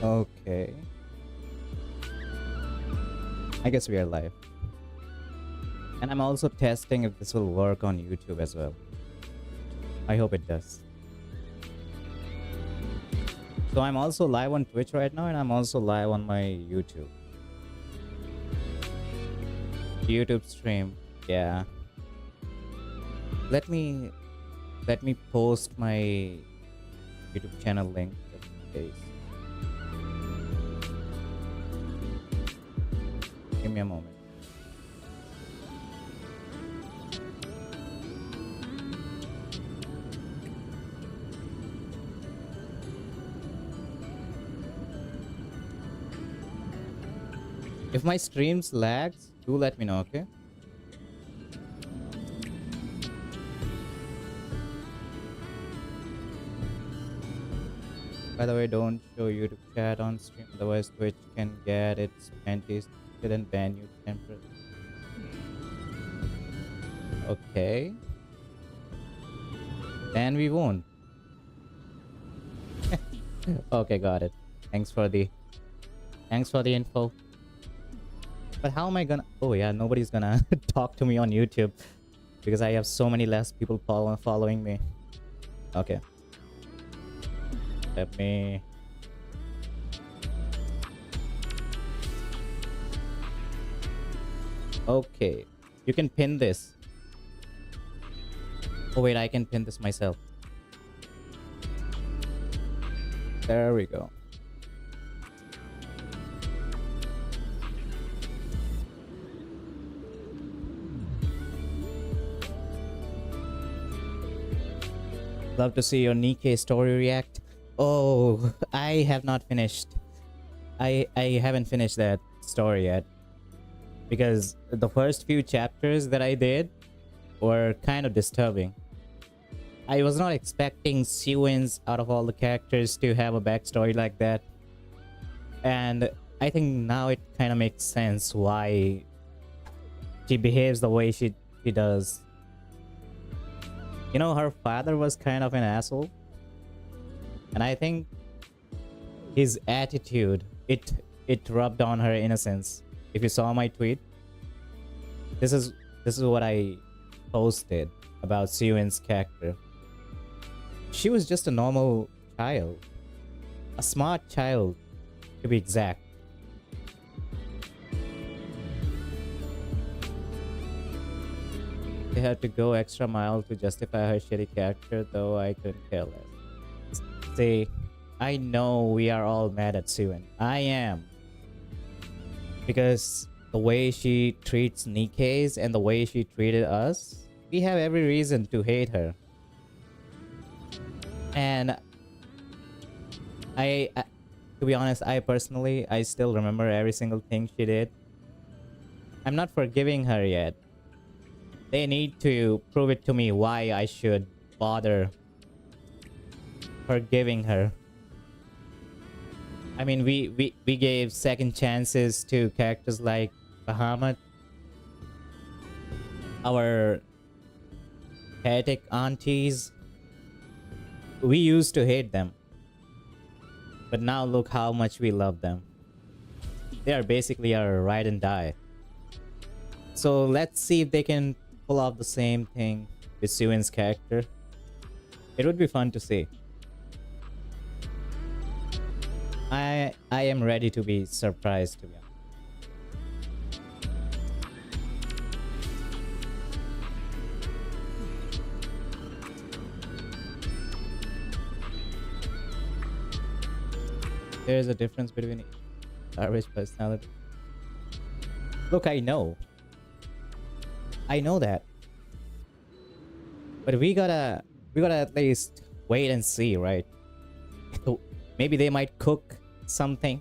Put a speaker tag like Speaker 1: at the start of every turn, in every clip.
Speaker 1: Okay. I guess we are live. And I'm also testing if this will work on YouTube as well. I hope it does. So I'm also live on Twitch right now, and I'm also live on my YouTube stream. Yeah. Let me post my YouTube channel link just in case. Give me a moment. If my streams lags, do let me know, okay? By the way, don't show YouTube chat on stream, otherwise Twitch can get its panties and ban you temporarily. Okay. Then we won't. Okay, got it. Thanks for the info. But how am I gonna... Oh yeah, nobody's gonna talk to me on YouTube because I have so many less people following me. Okay. Let me... Okay. You can pin this. Oh wait, I can pin this myself. There we go. Love to see your Nikkei story react. Oh, I have not finished. I haven't finished that story yet. Because the first few chapters that I did were kind of disturbing. I was not expecting Siwin's, out of all the characters, to have a backstory like that. And I think now it kind of makes sense why she behaves the way she does. You know, her father was kind of an asshole. And I think his attitude, it rubbed on her innocence. If you saw my tweet, this is what I posted about Siwin's character. She was just a normal child. A smart child, to be exact. They had to go extra mile to justify her shitty character, though I couldn't care less. See, I know we are all mad at Siwin. I am. Because the way she treats Nikkeis and the way she treated us, we have every reason to hate her. And to be honest, I personally still remember every single thing she did. I'm not forgiving her yet. They need to prove it to me why I should bother forgiving her. I mean, we gave second chances to characters like Bahamut, our heretic aunties. We used to hate them. But now look how much we love them. They are basically our ride and die. So let's see if they can pull off the same thing with Siwin's character. It would be fun to see. I am ready to be surprised, to be honest. There is a difference between average personality. Look, I know that, but we gotta at least wait and see, right? Maybe they might cook something.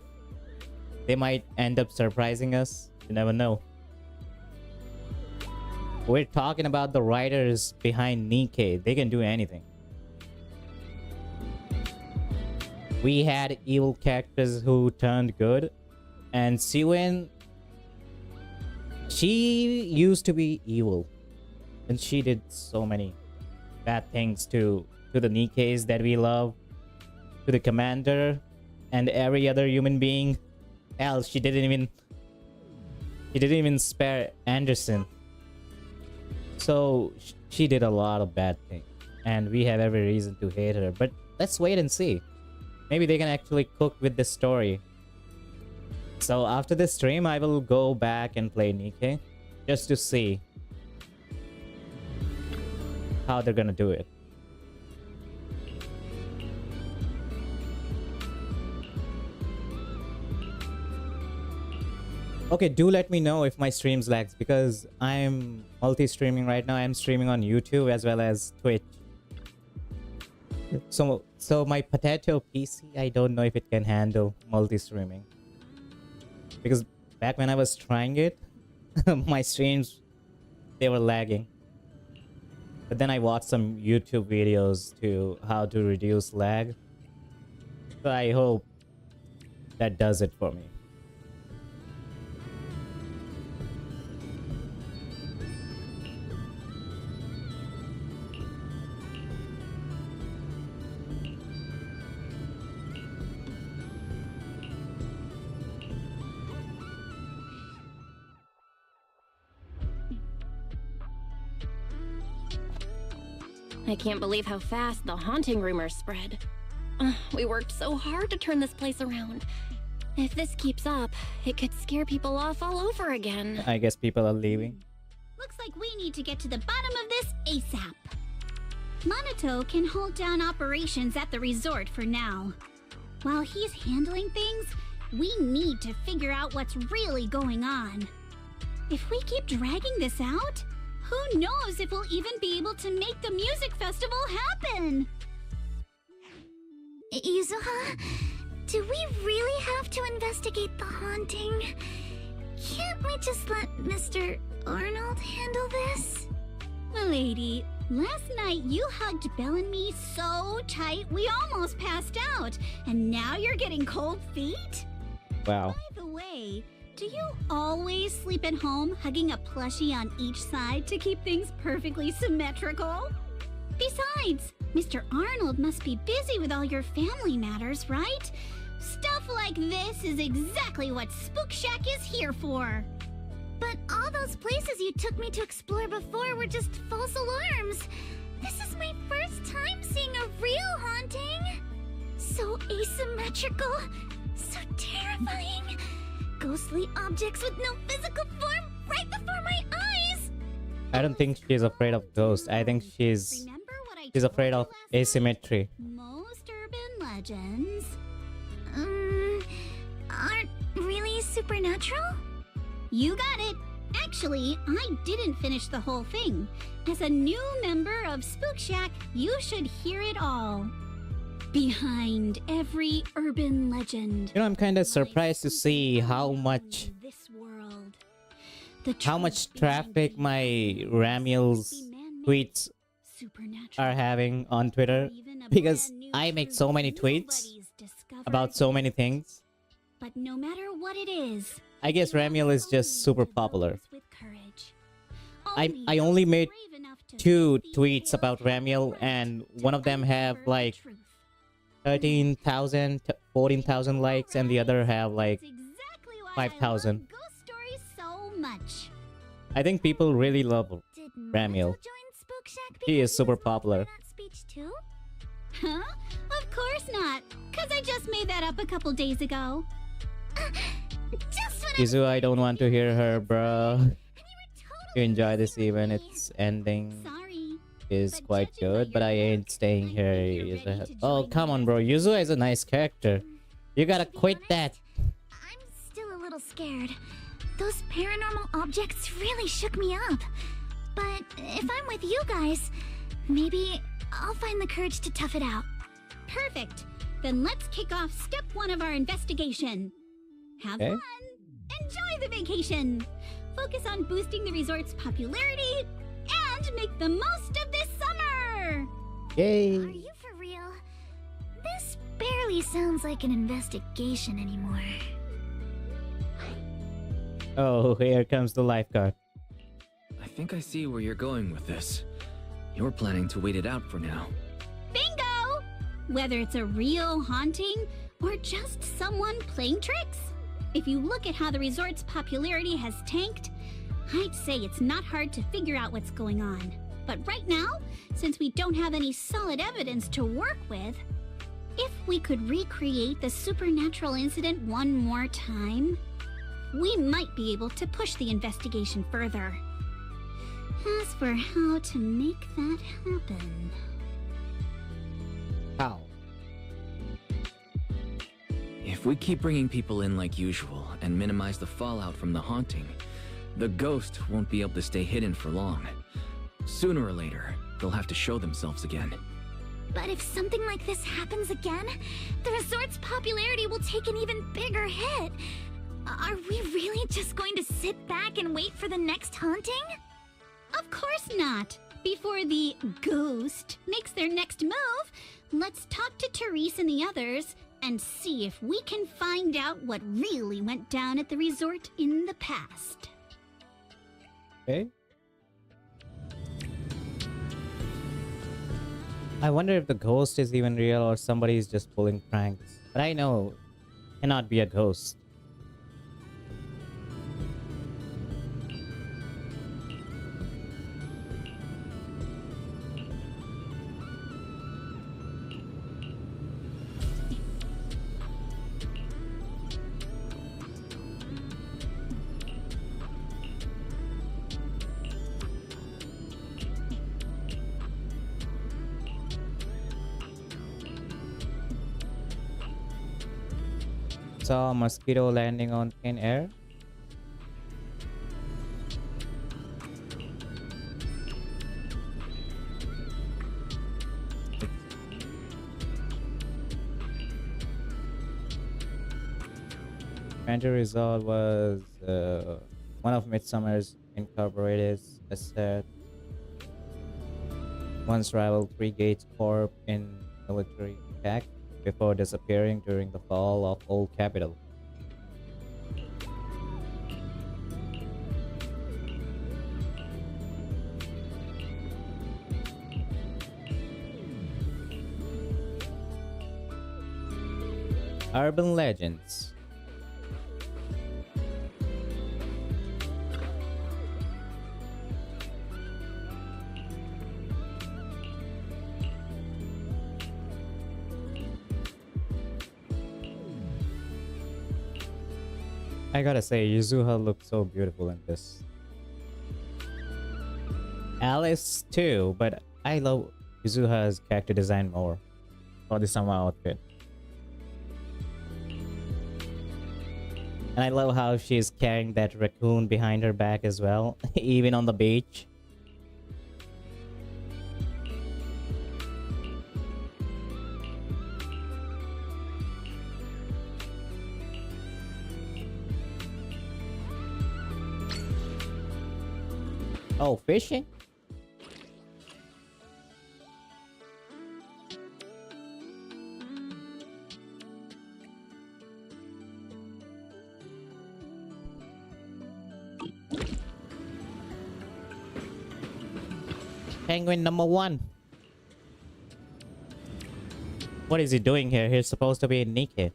Speaker 1: They might end up surprising us. You never know. We're talking about the writers behind Nikkei. They can do anything. We had evil characters who turned good, and Siwin, she used to be evil, and she did so many bad things to the Nikkeis that we love, to the commander, and every other human being else. She didn't even spare Anderson. So she did a lot of bad things, and we have every reason to hate her. But let's wait and see. Maybe they can actually cook with this story. So after this stream, I will go back and play Nikke just to see how they're gonna do it. Okay, do let me know if my streams lags, because I'm multi-streaming right now. I'm streaming on YouTube as well as Twitch. So my potato PC, I don't know if it can handle multi-streaming. Because back when I was trying it, my streams, they were lagging. But then I watched some YouTube videos to how to reduce lag. So I hope that does it for me.
Speaker 2: I can't believe how fast the haunting rumors spread. We worked so hard to turn this place around. If this keeps up, it could scare people off all over again.
Speaker 1: I guess people are leaving.
Speaker 3: Looks like we need to get to the bottom of this ASAP. Monato can hold down operations at the resort for now. While he's handling things, we need to figure out what's really going on. If we keep dragging this out, who knows if we'll even be able to make the music festival happen?
Speaker 4: Izuha, do we really have to investigate the haunting? Can't we just let Mr. Arnold handle this?
Speaker 3: Milady, last night you hugged Belle and me so tight we almost passed out, and now you're getting cold feet?
Speaker 1: Wow.
Speaker 3: By the way, do you always sleep at home hugging a plushie on each side to keep things perfectly symmetrical? Besides, Mr. Arnold must be busy with all your family matters, right? Stuff like this is exactly what Spook Shack is here for.
Speaker 4: But all those places you took me to explore before were just false alarms. This is my first time seeing a real haunting. So asymmetrical, so terrifying. Ghostly objects with no physical form right before my eyes.
Speaker 1: I don't think she's afraid of ghosts. I think she's afraid of asymmetry.
Speaker 3: Most urban legends
Speaker 4: Aren't really supernatural?
Speaker 3: You got it. Actually, I didn't finish the whole thing. As a new member of Spook Shack, you should hear it all. Behind every urban legend,
Speaker 1: You know, I'm kind of surprised to see how much traffic my Ramiel's tweets are having on Twitter, because I make so many tweets about so many things.
Speaker 3: But no matter what it is,
Speaker 1: I guess Ramiel is just super popular.
Speaker 3: with courage.
Speaker 1: I only made 2 tweets about Ramiel, and one of them have like 13,000, 14,000 likes, and the other have like 5,000.
Speaker 3: Ghost stories so much.
Speaker 1: I think people really love
Speaker 4: Did
Speaker 1: Ramiel.
Speaker 4: Monato join Spook Shack
Speaker 1: He is
Speaker 4: because
Speaker 1: super
Speaker 4: he was
Speaker 1: popular.
Speaker 4: in that speech too?
Speaker 3: Huh? Of course not. Cause I just made that up a couple days ago.
Speaker 4: Just when
Speaker 1: Izu, I don't want to hear her, bro.
Speaker 4: you were
Speaker 1: You
Speaker 4: totally
Speaker 1: enjoy this
Speaker 4: listening to
Speaker 1: even,
Speaker 4: me.
Speaker 1: its ending
Speaker 3: Sorry.
Speaker 1: is
Speaker 3: But
Speaker 1: quite
Speaker 3: judging by
Speaker 1: good, but
Speaker 3: your
Speaker 1: I ain't
Speaker 3: voice,
Speaker 1: staying
Speaker 3: I
Speaker 1: here.
Speaker 3: think you're
Speaker 1: Yuzu.
Speaker 3: ready to
Speaker 1: Oh,
Speaker 3: join
Speaker 1: come
Speaker 3: the
Speaker 1: on, bro. Yuzu is a nice character. You gotta
Speaker 4: To be
Speaker 1: quit
Speaker 4: honest,
Speaker 1: that.
Speaker 4: I'm still a little scared. Those paranormal objects really shook me up. But if I'm with you guys, maybe I'll find the courage to tough it out.
Speaker 3: Perfect. Then let's kick off step 1 of our investigation. Have
Speaker 1: Okay.
Speaker 3: fun. Enjoy the vacation. Focus on boosting the resort's popularity and make the most of this summer.
Speaker 4: Are
Speaker 1: Yay.
Speaker 4: you for real? This barely sounds like an investigation anymore.
Speaker 1: Oh, here comes the lifeguard.
Speaker 5: I think I see where you're going with this. You're planning to wait it out for now.
Speaker 3: Bingo! Whether it's a real haunting or just someone playing tricks. If you look at how the resort's popularity has tanked, I'd say it's not hard to figure out what's going on. But right now, since we don't have any solid evidence to work with, if we could recreate the supernatural incident one more time, we might be able to push the investigation further. As for how to make that happen...
Speaker 1: How?
Speaker 5: If we keep bringing people in like usual and minimize the fallout from the haunting, the ghost won't be able to stay hidden for long. Sooner or later, they'll have to show themselves again.
Speaker 4: But if something like this happens again, the resort's popularity will take an even bigger hit. Are we really just going to sit back and wait for the next haunting?
Speaker 3: Of course not! Before the ghost makes their next move, let's talk to Therese and the others and see if we can find out what really went down at the resort in the past.
Speaker 1: Okay. I wonder if the ghost is even real or somebody is just pulling pranks. But I know it cannot be a ghost. Saw a mosquito landing on thin air. Phantom Resort was one of Midsummer's Incorporated's asset. Once rivaled Three Gates Corp in military attack before disappearing during the fall of Old Capitol. Urban legends. I gotta say, Yuzuha looks so beautiful in this. Alice too, but I love Yuzuha's character design more for the summer outfit. And I love how she's carrying that raccoon behind her back as well, even on the beach. Oh, fishing? Penguin number 1. What is he doing here? He's supposed to be naked.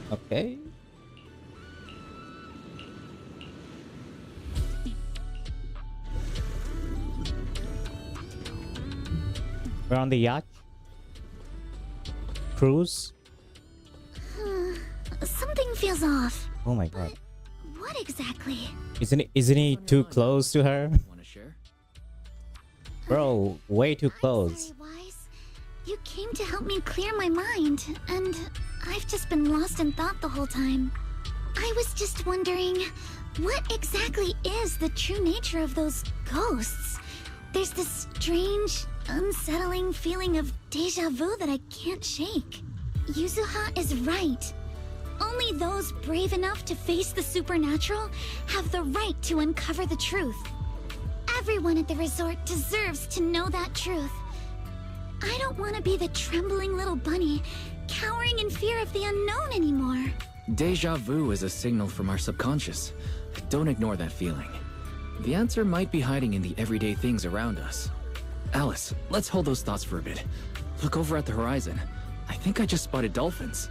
Speaker 1: Okay. We're on the yacht. Cruise.
Speaker 4: Something feels off.
Speaker 1: Oh my god.
Speaker 4: What exactly?
Speaker 1: Isn't he too close to her?
Speaker 5: Want to share?
Speaker 1: Bro, way too
Speaker 4: I'm
Speaker 1: close.
Speaker 4: sorry, Wise. You came to help me clear my mind, and I've just been lost in thought the whole time. I was just wondering, what exactly is the true nature of those ghosts? There's this strange, unsettling feeling of deja vu that I can't shake. Yuzuha is right. Only those brave enough to face the supernatural have the right to uncover the truth. Everyone at the resort deserves to know that truth. I don't want to be the trembling little bunny, cowering in fear of the unknown anymore.
Speaker 5: Deja vu is a signal from our subconscious. Don't ignore that feeling. The answer might be hiding in the everyday things around us. Alice, let's hold those thoughts for a bit. Look over at the horizon. I think I just spotted dolphins.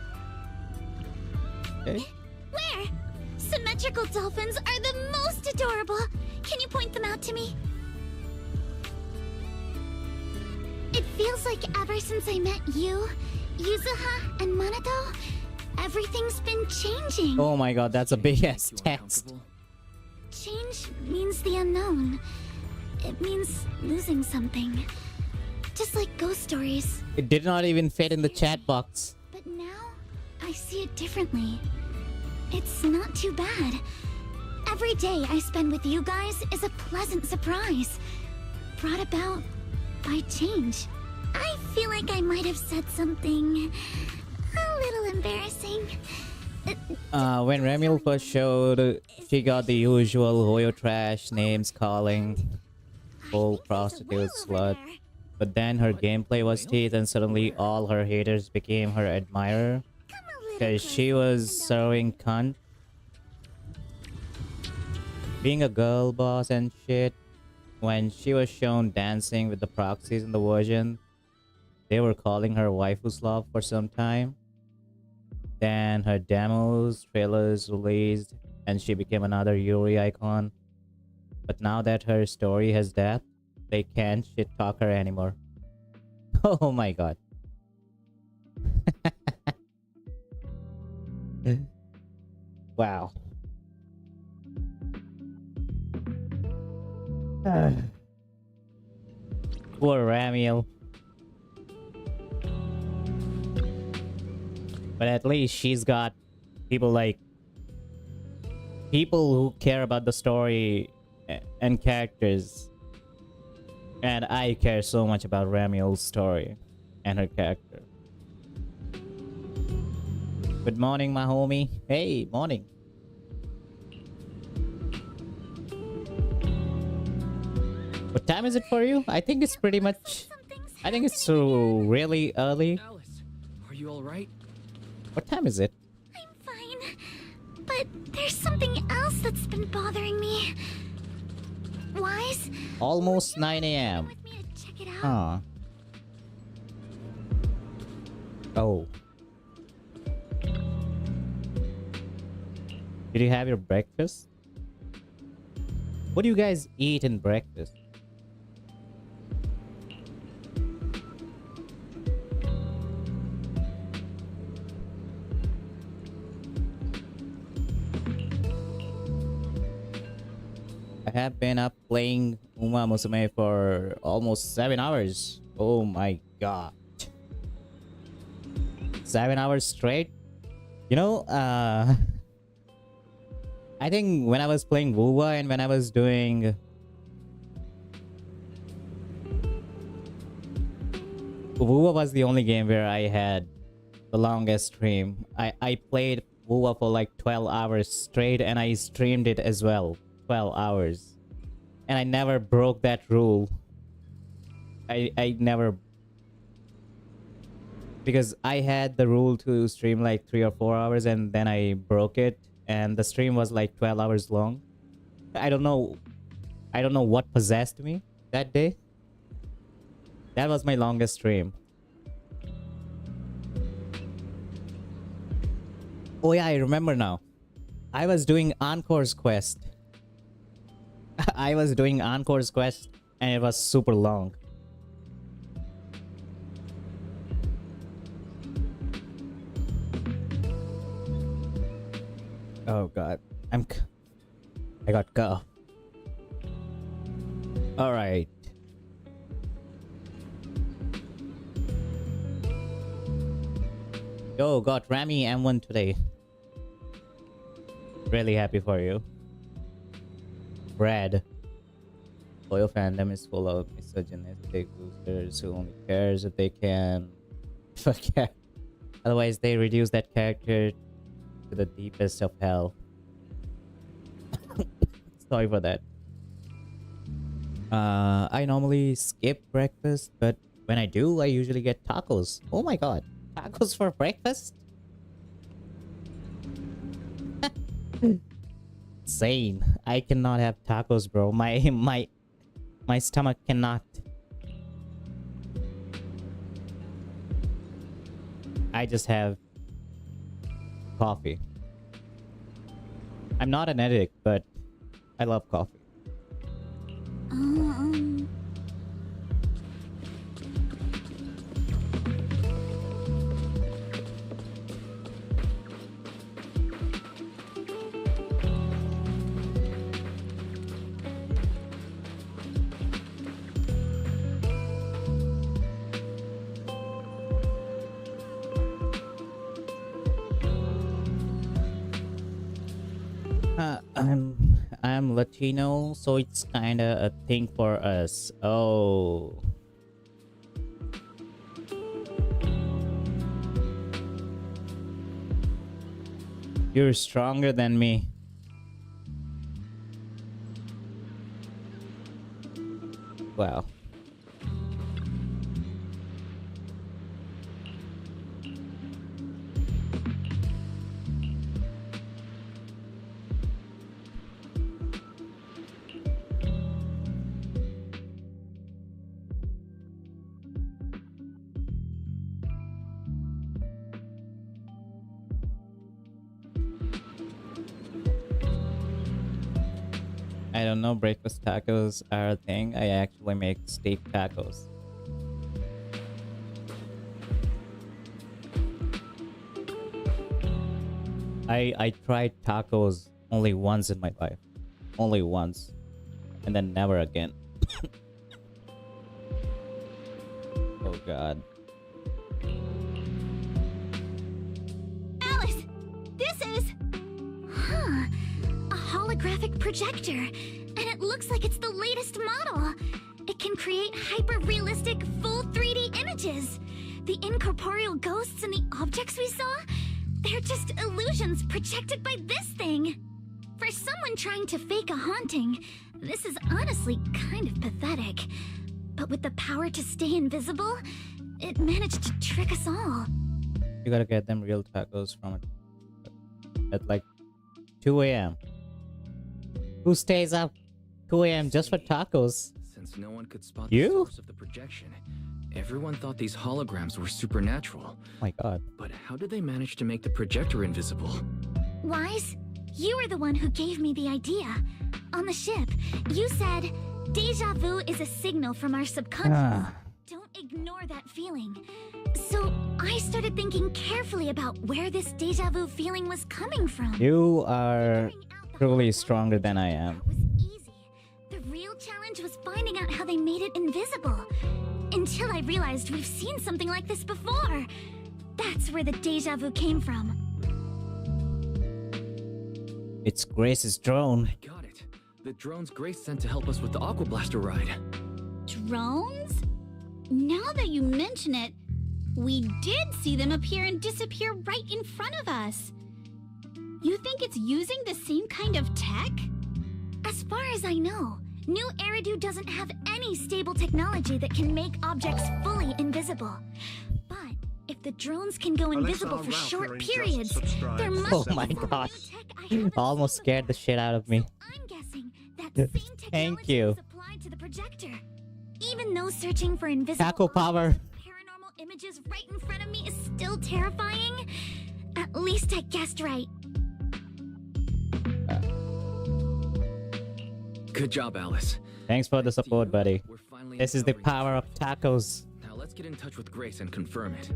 Speaker 1: Okay.
Speaker 4: Where? Symmetrical dolphins are the most adorable. Can you point them out to me? It feels like ever since I met you, Yuzuha, and Minato, everything's been changing.
Speaker 1: Oh my god, that's a big ass
Speaker 5: You
Speaker 1: text.
Speaker 5: uncomfortable?
Speaker 4: Change means the unknown. It means losing something. Just like ghost stories.
Speaker 1: It did not even fit in the chat box.
Speaker 4: But now, I see it differently. It's not too bad. Every day I spend with you guys is a pleasant surprise. Brought about by change. I feel like I might have said something a little embarrassing.
Speaker 1: When Remiel first showed, she got the usual Hoyo trash names calling, full prostitute slut. But then her gameplay was teeth and suddenly all her haters became her admirer. Because she was serving cunt. Being a girl boss and shit. When she was shown dancing with the proxies in the version, they were calling her waifu slop for some time. Then her demos, trailers released, and she became another Yuri icon. But now that her story has depth, they can't shit talk her anymore. Oh my god. Wow. Poor Ramiel. But at least she's got people like people who care about the story and characters. And I care so much about Ramiel's story and her character. Good morning, my homie. Hey, morning. What time is it for you? I think it's pretty much... I think it's really early.
Speaker 5: Alice, are you alright?
Speaker 1: What time is it?
Speaker 4: I'm fine. But there's something else that's been bothering me. Wise?
Speaker 1: Almost 9 a.m.
Speaker 4: With me to check it out?
Speaker 1: Huh. Oh. Did you have your breakfast? What do you guys eat in breakfast? I have been up playing Uma Musume for almost 7 hours. Oh my god. 7 hours straight? You know, I think when I was playing Wuwa and when I was doing... Wuwa was the only game where I had the longest stream. I played Wuwa for like 12 hours straight and I streamed it as well. 12 hours. And I never broke that rule. I never... Because I had the rule to stream like 3 or 4 hours and then I broke it. And the stream was like 12 hours long. I don't know what possessed me that day. That was my longest stream. Oh yeah, I remember now. I was doing Encore's quest. I was doing Encore's quest and it was super long. Oh god. I got cough. Alright. Yo, got Rami M1 today. Really happy for you. Brad. Loyal fandom is full of misogynistic losers who only cares if they can. Fuck yeah. Otherwise, they reduce that character to the deepest of hell. Sorry for that. I normally skip breakfast, but when I do, I usually get tacos. Oh my god. Tacos for breakfast? Insane. I cannot have tacos, bro. My stomach cannot. I just have coffee. I'm not an addict, but I love coffee. I'm Latino, so it's kind of a thing for us. Oh. You're stronger than me. Wow. I don't know, breakfast tacos are a thing. I actually make steak tacos. I tried tacos only once in my life. Only once. And then never again. Oh god.
Speaker 3: Alice, this is...
Speaker 4: Huh. A holographic projector. And it looks like it's the latest model. It can create hyper-realistic, full 3D images. The incorporeal ghosts and the objects we saw, they're just illusions projected by this thing. For someone trying to fake a haunting, this is honestly kind of pathetic. But with the power to stay invisible, it managed to trick us all.
Speaker 1: You gotta get them real tacos from it at like 2 a.m. Who stays up 2 a.m. just for tacos?
Speaker 5: Since no one could spot
Speaker 1: You?
Speaker 5: the source of the projection, everyone thought these holograms were supernatural.
Speaker 1: My god.
Speaker 5: But how did they manage to make the projector invisible?
Speaker 4: Wise, you were the one who gave me the idea. On the ship, you said, "Deja vu is a signal from our subconscious. Don't ignore that feeling." So I started thinking carefully about where this deja vu feeling was coming from.
Speaker 1: You are
Speaker 4: Figuring out the
Speaker 1: truly
Speaker 4: hologram
Speaker 1: stronger than I am.
Speaker 4: was easy. The real challenge was finding out how they made it invisible. Until I realized we've seen something like this before. That's where the deja vu came from.
Speaker 1: It's Grace's drone.
Speaker 5: Got it. The drones Grace sent to help us with the Aqua Blaster ride.
Speaker 3: drones? Now that you mention it, we did see them appear and disappear right in front of us. You think it's using the same kind of tech?
Speaker 4: As far as I know, New Eridu doesn't have any stable technology that can make objects fully invisible. But if the drones can go invisible for short periods, there must
Speaker 1: Oh
Speaker 4: be
Speaker 1: my
Speaker 4: some new
Speaker 1: god.
Speaker 4: tech I haven't
Speaker 1: Almost
Speaker 4: seen
Speaker 1: scared the
Speaker 4: before.
Speaker 1: shit out of me.
Speaker 4: So I'm guessing that same technology
Speaker 1: Thank you.
Speaker 4: is applied to the projector. Even though searching for invisible
Speaker 1: Taco power.
Speaker 4: objects with paranormal images right in front of me is still terrifying, at least I guessed right.
Speaker 5: Good job, Alice.
Speaker 1: Thanks for the support, buddy.
Speaker 5: We're finally
Speaker 1: This is the
Speaker 5: uncovering
Speaker 1: power of
Speaker 5: truth.
Speaker 1: tacos.
Speaker 5: Now let's get in touch with Grace and confirm it.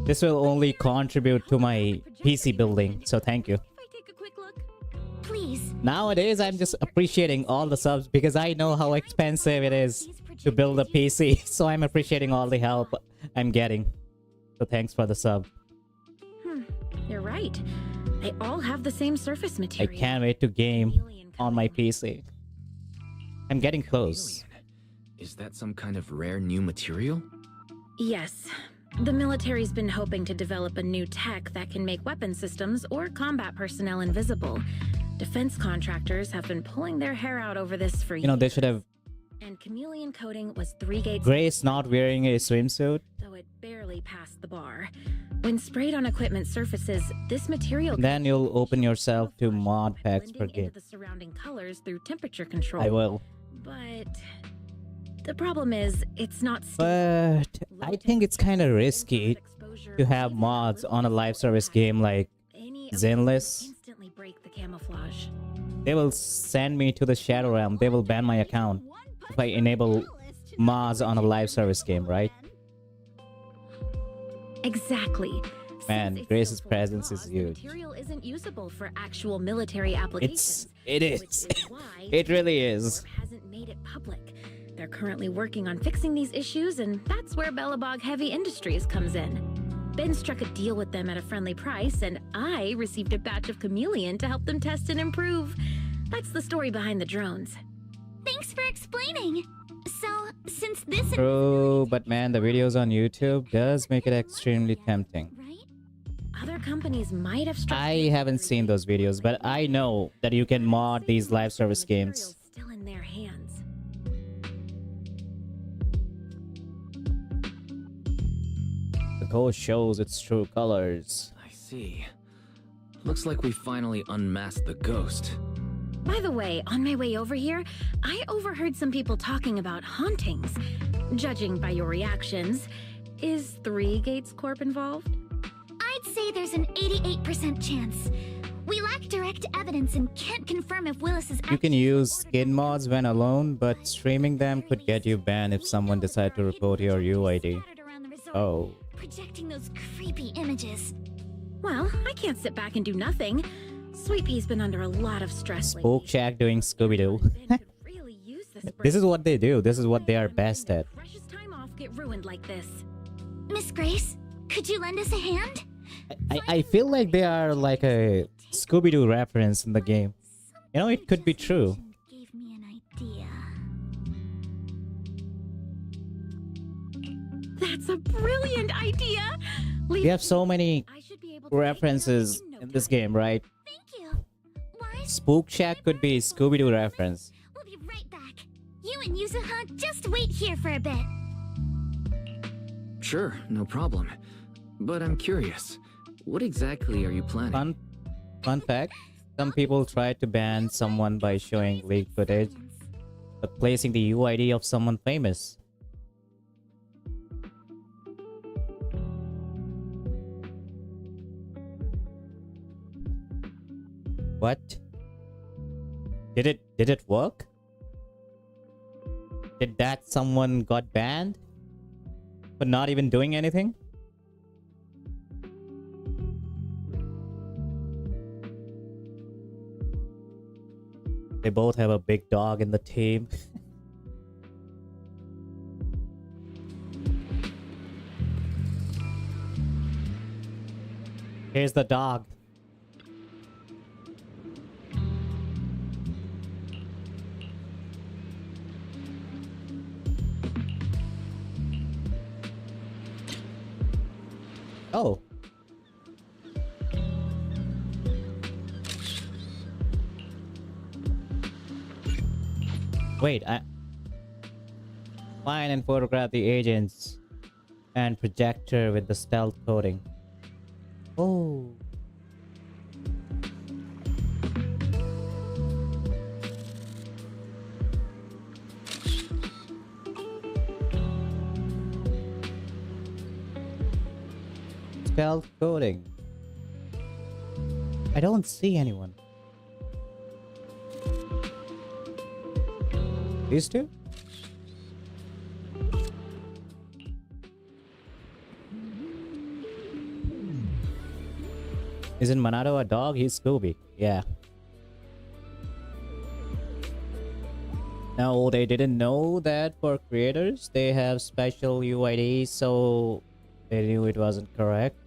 Speaker 1: This will only contribute to my PC building, so thank you.
Speaker 3: If I take a quick look.
Speaker 4: Please.
Speaker 1: Nowadays, I'm just appreciating all the subs because I know how expensive it is to build a PC. So I'm appreciating all the help I'm getting. So thanks for the sub.
Speaker 6: You're right. They all have the same surface
Speaker 1: I
Speaker 6: material.
Speaker 1: can't wait to game
Speaker 6: Alien
Speaker 1: on my
Speaker 6: coloring.
Speaker 1: PC. I'm getting close.
Speaker 5: Alien. Is that some kind of rare new material?
Speaker 6: Yes. The military's been hoping to develop a new tech that can make weapon systems or combat personnel invisible. Defense contractors have been pulling their hair out over this for
Speaker 1: You know, they
Speaker 6: years.
Speaker 1: should have
Speaker 6: And chameleon coating was 3 gates,
Speaker 1: Grace not wearing a swimsuit.
Speaker 6: though it barely passed the bar. When sprayed on equipment surfaces, this material
Speaker 1: Then you'll open yourself to mod packs per
Speaker 6: blending
Speaker 1: game.
Speaker 6: into the surrounding colors through temperature control.
Speaker 1: I will.
Speaker 6: But the problem is, it's not stable.
Speaker 1: But I think it's kind of risky to have mods on a live service game like
Speaker 6: Any of these
Speaker 1: Zenless.
Speaker 6: instantly break the camouflage.
Speaker 1: They will send me to the Shadow Realm. They will ban my account if I enable mods on a live service game, right?
Speaker 6: Exactly.
Speaker 1: Man,
Speaker 6: Since it's
Speaker 1: Grace's
Speaker 6: so full of
Speaker 1: presence is
Speaker 6: flaws,
Speaker 1: huge.
Speaker 6: The material isn't usable for actual military applications.
Speaker 1: It
Speaker 6: which
Speaker 1: is.
Speaker 6: why
Speaker 1: It really is.
Speaker 6: Corp hasn't made it public. They're currently working on fixing these issues, and that's where Bellabog Heavy Industries comes in. Ben struck a deal with them at a friendly price, and I received a batch of chameleon to help them test and improve. That's the story behind the drones.
Speaker 4: Thanks for explaining. So, since this
Speaker 1: True, but man, the videos on YouTube does make it extremely tempting.
Speaker 4: right?
Speaker 6: Other companies might have struck.
Speaker 1: I haven't seen those videos, but I know that you can mod these live service games.
Speaker 6: Still in their hands.
Speaker 1: The ghost shows its true colors.
Speaker 5: I see. Looks like we finally unmasked the ghost.
Speaker 6: By the way, on my way over here, I overheard some people talking about hauntings. Judging by your reactions, is Three Gates Corp involved?
Speaker 4: I'd say there's an 88% chance. We lack direct evidence and can't confirm if Willis is
Speaker 1: You can use skin mods when alone, but streaming them could get you banned if someone decides to report your UID. Oh.
Speaker 4: Projecting those creepy images.
Speaker 6: Well, I can't sit back and do nothing. Sweet Pea's been under a lot of stress lately.
Speaker 1: Spook Shack doing Scooby-Doo.
Speaker 6: Ben could really use this
Speaker 1: This is what they do. This is what they are best at.
Speaker 6: Precious time off get ruined like this.
Speaker 4: Miss Grace, could you lend us a hand?
Speaker 1: I feel like they are like a Scooby-Doo reference in the game. You know, it could be true.
Speaker 4: Gave me an idea.
Speaker 6: That's a brilliant idea.
Speaker 1: We have so many
Speaker 6: I should be able to
Speaker 1: references in this game, right?
Speaker 4: Thank you. Why?
Speaker 1: Spook Shack could be Scooby-Doo reference.
Speaker 4: We'll be right back. You and Yuzuha just wait here for a bit.
Speaker 5: Sure, no problem. But I'm curious. What exactly are you planning?
Speaker 1: Fun fact, some people try to ban someone by showing leaked footage, but placing the UID of someone famous. What? Did it work? Did that someone got banned for not even doing anything? They both have a big dog in the team. Here's the dog. Oh. Wait, find and photograph the agents and projector with the stealth coating. Oh. Stealth coating. I don't see anyone. These two? Isn't Monado a dog? He's Scooby. Yeah. No, they didn't know that for creators. They have special UIDs, so they knew it wasn't correct.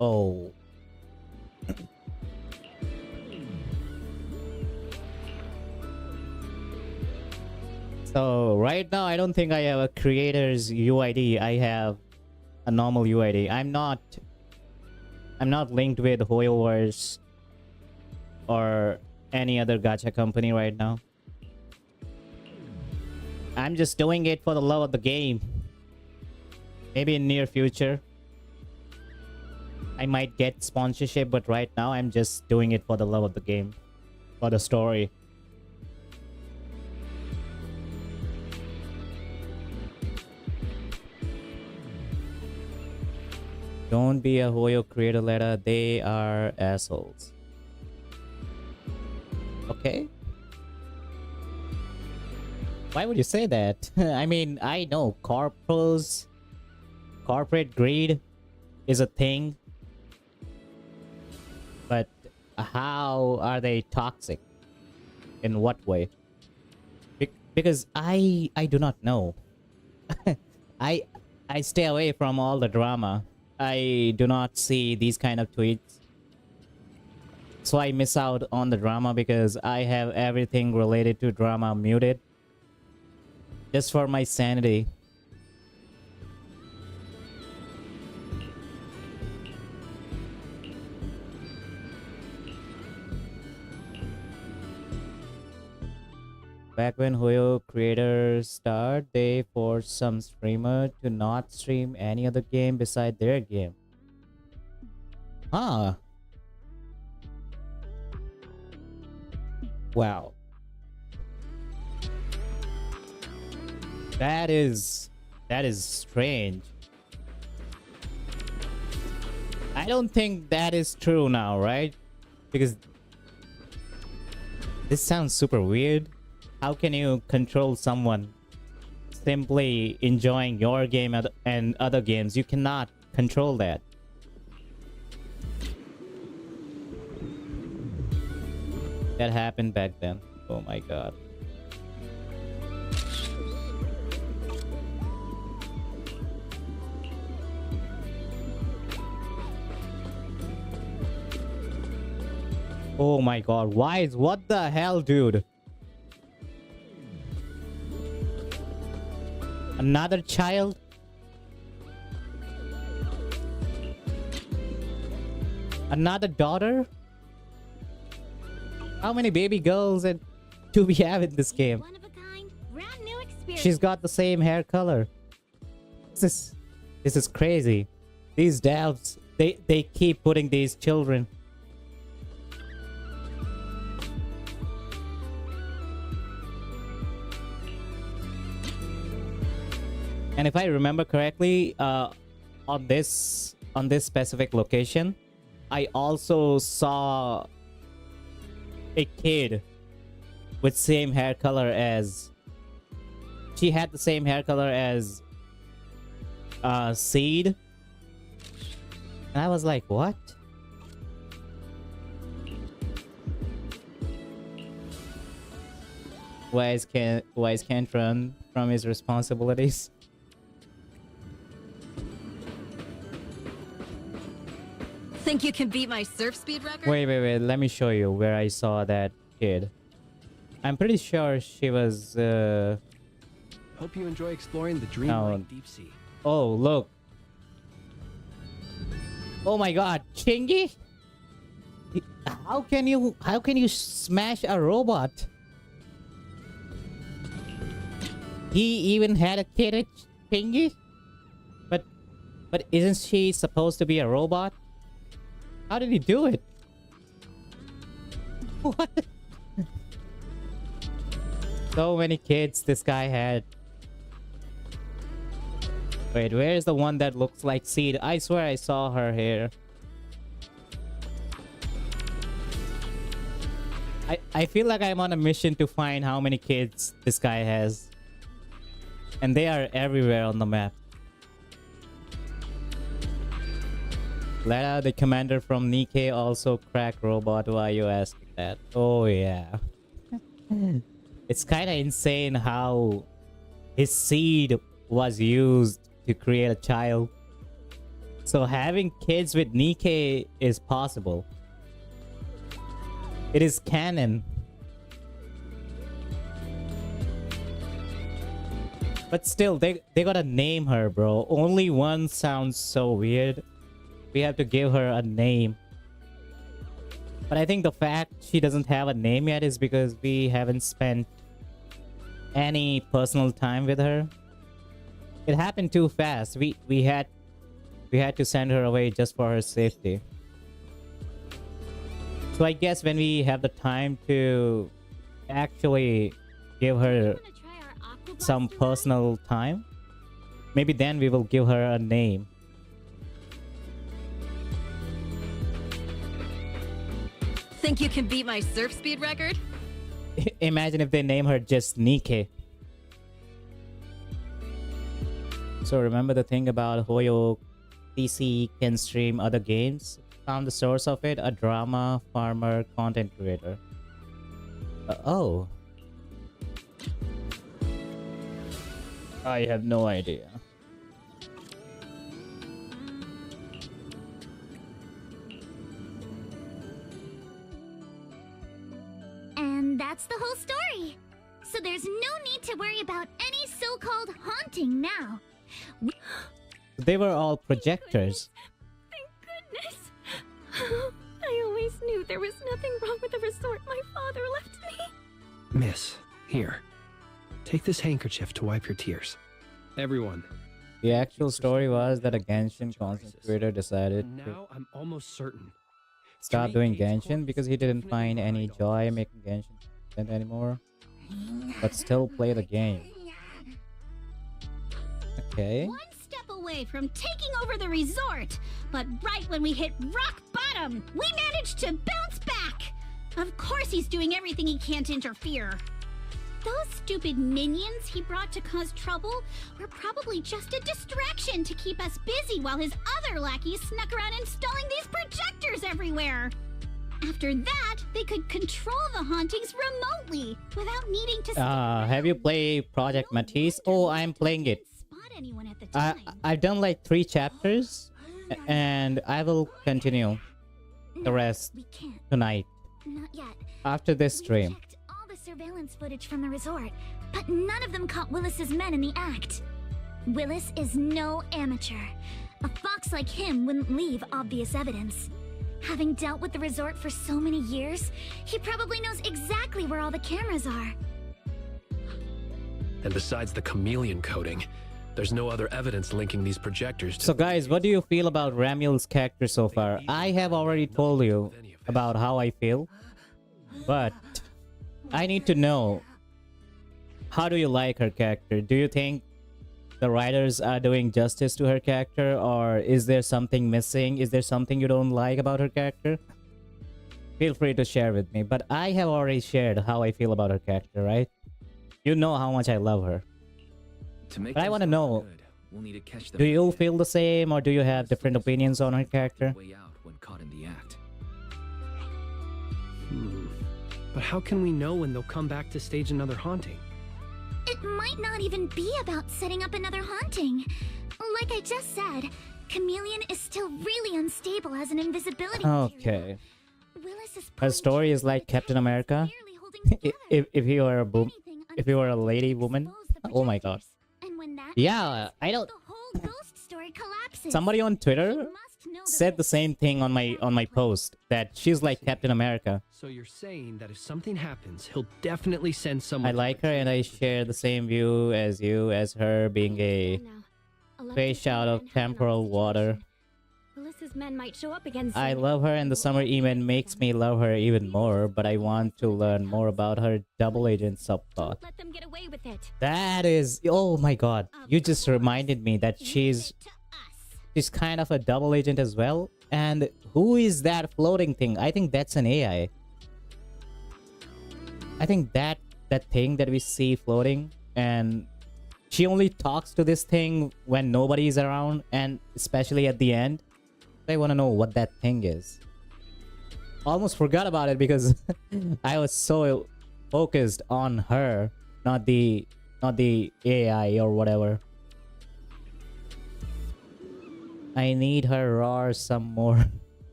Speaker 1: Oh. So right now I don't think I have a creator's UID. I have a normal UID. I'm not linked with Hoyoverse or any other gacha company right now. I'm just doing it for the love of the game. Maybe in near future. I might get sponsorship, but right now I'm just doing it for the love of the game, for the story. Don't be a Hoyo creator letter. They are assholes. Okay. Why would you say that? I mean, I know corporate greed is a thing. But how are they toxic? In what way? Because I do not know. I stay away from all the drama. I do not see these kind of tweets. So I miss out on the drama because I have everything related to drama muted. Just for my sanity. Back when Hoyo creators start, they forced some streamer to not stream any other game beside their game. Huh. Wow. That is strange. I don't think that is true now, right? Because this sounds super weird. How can you control someone simply enjoying your game and other games? You cannot control that. That happened back then. Oh my god. Oh my god. What the hell, dude? Another child? Another daughter? How many baby girls do we have in this game?
Speaker 3: One of a kind, brand new experience.
Speaker 1: She's got the same hair color. This is crazy. These devs, they keep putting these children. And if I remember correctly, on this specific location, I also saw a kid with same hair color as. She had the same hair color as Seed, and I was like, what? Wise can't run from his responsibilities.
Speaker 7: Think you can beat my surf speed record?
Speaker 1: Wait. Let me show you where I saw that kid. I'm pretty sure she was.
Speaker 8: Hope you enjoy exploring the dreamlike deep sea.
Speaker 1: Oh, look. Oh my god, Chingy? How can you smash a robot? He even had a kid, Chingy? But isn't she supposed to be a robot? How did he do it? What? So many kids this guy had. Wait, where is the one that looks like Seed? I swear I saw her here. I feel like I'm on a mission to find how many kids this guy has. And they are everywhere on the map. Lera, the commander from Nikkei, also crack robot. Why are you asking that? Oh yeah. It's kind of insane how his seed was used to create a child. So having kids with Nikkei is possible. It is canon. But still, they gotta name her, bro. Only one sounds so weird. We have to give her a name. But I think the fact she doesn't have a name yet is because we haven't spent any personal time with her. It happened too fast. We had we had to send her away just for her safety. So I guess when we have the time to actually give her
Speaker 3: Wanna try our aqua
Speaker 1: some
Speaker 3: blaster ride?
Speaker 1: personal time, maybe then we will give her a name.
Speaker 7: Think you can beat my surf speed record?
Speaker 1: Imagine if they name her just Nike. So remember the thing about Hoyo PC can stream other games? Found the source of it, a drama farmer content creator. Oh. I have no idea.
Speaker 4: And that's the whole story. So there's no need to worry about any so-called haunting now.
Speaker 1: They were all projectors.
Speaker 6: Thank goodness. I always knew there was nothing wrong with the resort my father left me.
Speaker 8: Miss, here. Take this handkerchief to wipe your tears. Everyone.
Speaker 1: The actual story was that a Genshin content creator decided
Speaker 8: And
Speaker 1: to
Speaker 8: now I'm almost certain.
Speaker 1: stop doing Genshin because he didn't find any joy making Genshin content anymore, but still play the game. Okay.
Speaker 3: One step away from taking over the resort, but right when we hit rock bottom, we managed to bounce back. Of course he's doing everything he can to interfere. Those stupid minions he brought to cause trouble were probably just a distraction to keep us busy while his other lackeys snuck around installing these projectors everywhere. After that, they could control the hauntings remotely without needing to.
Speaker 1: Have you played Project Matisse? Oh, I'm playing it.
Speaker 3: Spot anyone at the time.
Speaker 1: I've done like 3 chapters, and I will continue the rest
Speaker 4: We can't.
Speaker 1: tonight
Speaker 4: Not yet.
Speaker 1: after this
Speaker 4: We
Speaker 1: stream.
Speaker 4: checked all the surveillance footage from the resort, but none of them caught Willis's men in the act. Willis is no amateur. A fox like him wouldn't leave obvious evidence. Having dealt with the resort for so many years, he probably knows exactly where all the cameras are.
Speaker 9: And besides the chameleon coating, there's no other evidence linking these projectors to...
Speaker 1: So guys, what do you feel about Ramil's character so far? I have already told you about how I feel, but I need to know, how do you like her character? Do you think the writers are doing justice to her character, or is there something missing? Is there something you don't like about her character? Feel free to share with me, but I have already shared how I feel about her character, right? You know how much I love her.
Speaker 5: To make
Speaker 1: But I
Speaker 5: this
Speaker 1: wanna
Speaker 5: look
Speaker 1: know,
Speaker 5: good, we'll need to catch them
Speaker 1: Do you
Speaker 5: red-handed.
Speaker 1: feel the same, or do you have different opinions on her character?
Speaker 5: Way out when caught in the act.
Speaker 8: But how can we know when they'll come back to stage another haunting?
Speaker 4: It might not even be about setting up another haunting. Like I just said, Chameleon is still really unstable as an invisibility material.
Speaker 1: Okay.
Speaker 4: Willis is
Speaker 1: Her story is like Captain America. If he were a if you were a lady woman. Oh my god. Yeah, I don't.
Speaker 4: The whole ghost story collapses.
Speaker 1: Somebody on
Speaker 4: He
Speaker 1: Twitter
Speaker 4: must know the
Speaker 1: said the
Speaker 4: Willis
Speaker 1: same thing on my post, that she's like Captain America.
Speaker 8: So you're saying that if something happens, he'll definitely send someone...
Speaker 1: I like her, and I share the same view as you, as her being a fish out of temporal water.
Speaker 6: Willis's men might show up again soon.
Speaker 1: I love her, and the summer event makes me love her even more, but I want to learn more about her double agent subplot.
Speaker 6: Let them get away with it.
Speaker 1: That is, oh my god, you just reminded me that she's kind of a double agent as well. And who is that floating thing? I think that's an AI. I think that thing that we see floating, and she only talks to this thing when nobody's around, and especially at the end. I want to know what that thing is. Almost forgot about it because I was so focused on her, not the AI or whatever. I need her roar some more.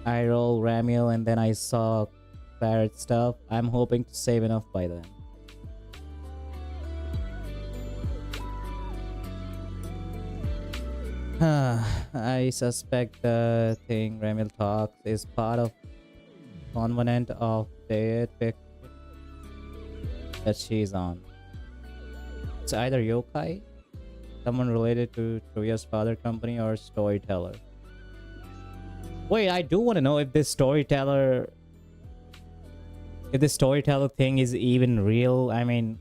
Speaker 1: I roll Ramiel, and then I saw Claret stuff. I'm hoping to save enough by then. I suspect the thing Ramiel talks is part of convenant of the picture that she's on. It's either yokai Someone related to Trivia's father company or storyteller? Wait, I do want to know if this storyteller thing is even real. I mean,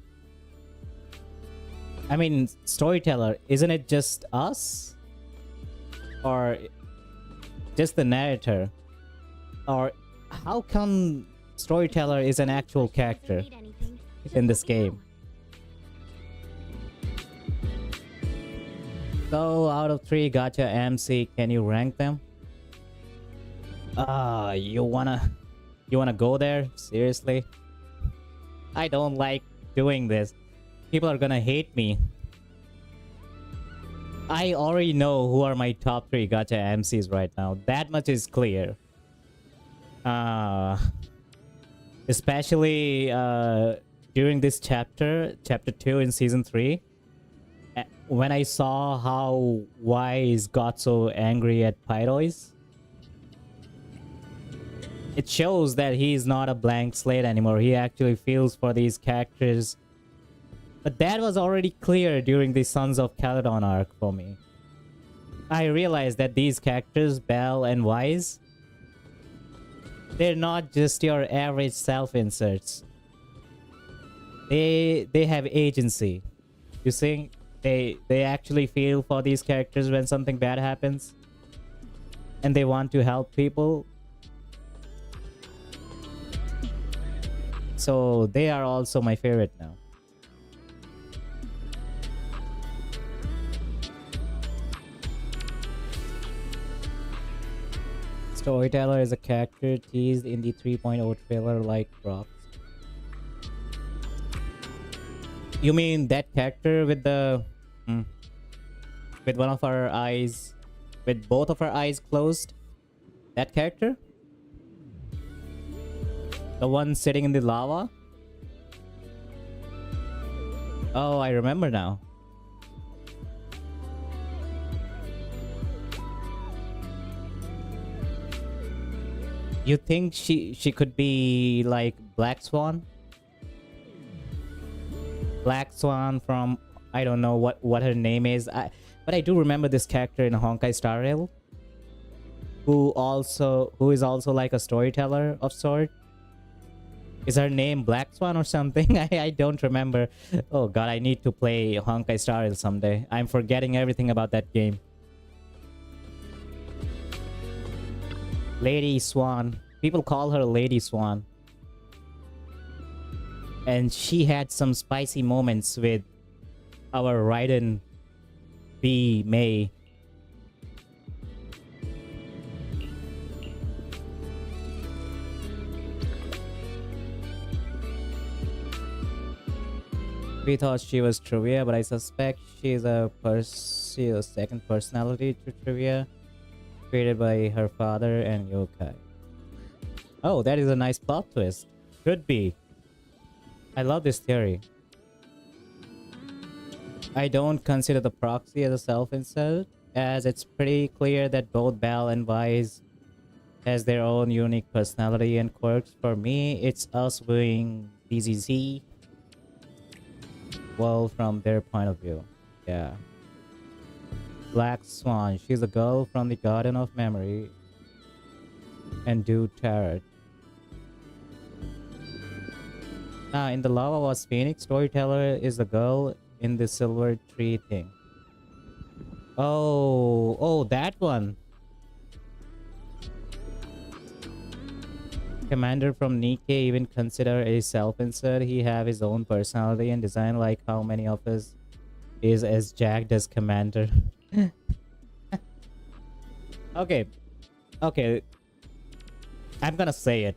Speaker 1: storyteller, isn't it just us? Or just the narrator? Or how come storyteller is an actual character in this game? So out of 3 gacha MC, can you rank them? You wanna go there? Seriously? I don't like doing this. People are gonna hate me. I already know who are my top 3 gacha MCs right now. That much is clear. Especially during this chapter 2 in season 3, when I saw how Wise got so angry at Pyrois, it shows that he's not a blank slate anymore. He actually feels for these characters. But that was already clear during the Sons of Caledon arc for me. I realized that these characters, Belle and Wise, they're not just your average self-inserts. They have agency. You see? They actually feel for these characters when something bad happens. And they want to help people. So they are also my favorite now. Storyteller is a character teased in the 3.0 trailer like props. You mean that character with the... with one of our eyes... with both of our eyes closed? That character? The one sitting in the lava? Oh, I remember now. You think she could be like Black Swan? Black Swan from, I don't know what her name is. But I do remember this character in Honkai Star Rail, who is also like a storyteller of sort. Is her name Black Swan or something? I don't remember. Oh god, I need to play Honkai Star Rail someday. I'm forgetting everything about that game. Lady Swan. People call her Lady Swan. And she had some spicy moments with our Raiden B. May. We thought she was Trivia, but I suspect she's a second personality to Trivia, created by her father and yokai. Oh, that is a nice plot twist. Could be. I love this theory. I don't consider the proxy as a self-insert, as it's pretty clear that both Belle and Wise has their own unique personality and quirks. For me, it's us viewing DZZ well from their point of view. Yeah. Black Swan. She's a girl from the Garden of Memory and do tarot. In the lava was Phoenix. Storyteller is the girl in the silver tree thing. Oh, that one. Commander from Nikkei even consider a self-insert. He have his own personality and design, like how many of us is as jacked as Commander. Okay. I'm gonna say it.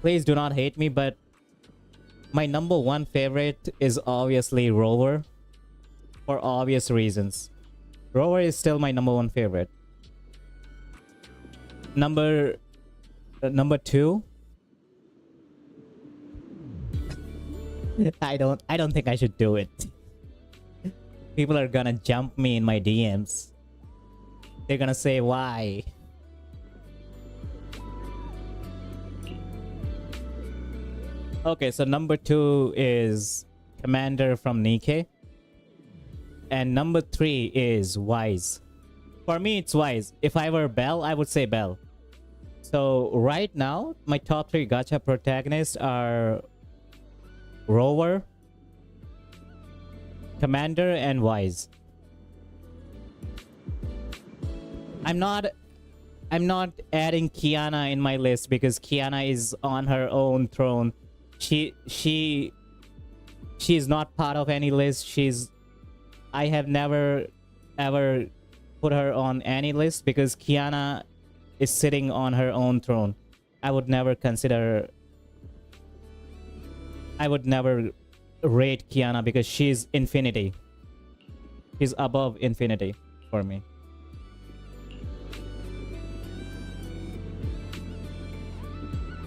Speaker 1: Please do not hate me, but my number 1 favorite is obviously Rover. For obvious reasons. Rover is still my number 1 favorite. Number 2. I don't think I should do it. People are gonna jump me in my DMs. They're gonna say why. Okay, so number 2 is Commander from Nikkei. And number 3 is Wise. For me, it's Wise. If I were Belle, I would say Belle. So right now, my top 3 gacha protagonists are Rover, Commander, and Wise. I'm not adding Kiana in my list because Kiana is on her own throne. She is not part of any list. I have never ever put her on any list because Kiana is sitting on her own throne. I would never rate Kiana because she's infinity. She's above infinity for me.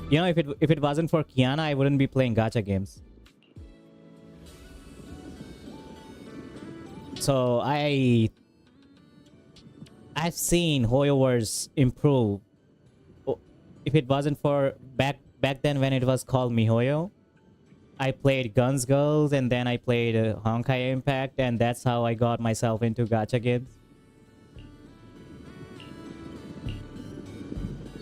Speaker 1: You know, if it wasn't for Kiana, I wouldn't be playing gacha games. So I've seen Hoyoverse improve. If it wasn't for back then when it was called MiHoYo, I played Guns Girls and then I played Honkai Impact, and that's how I got myself into gacha games.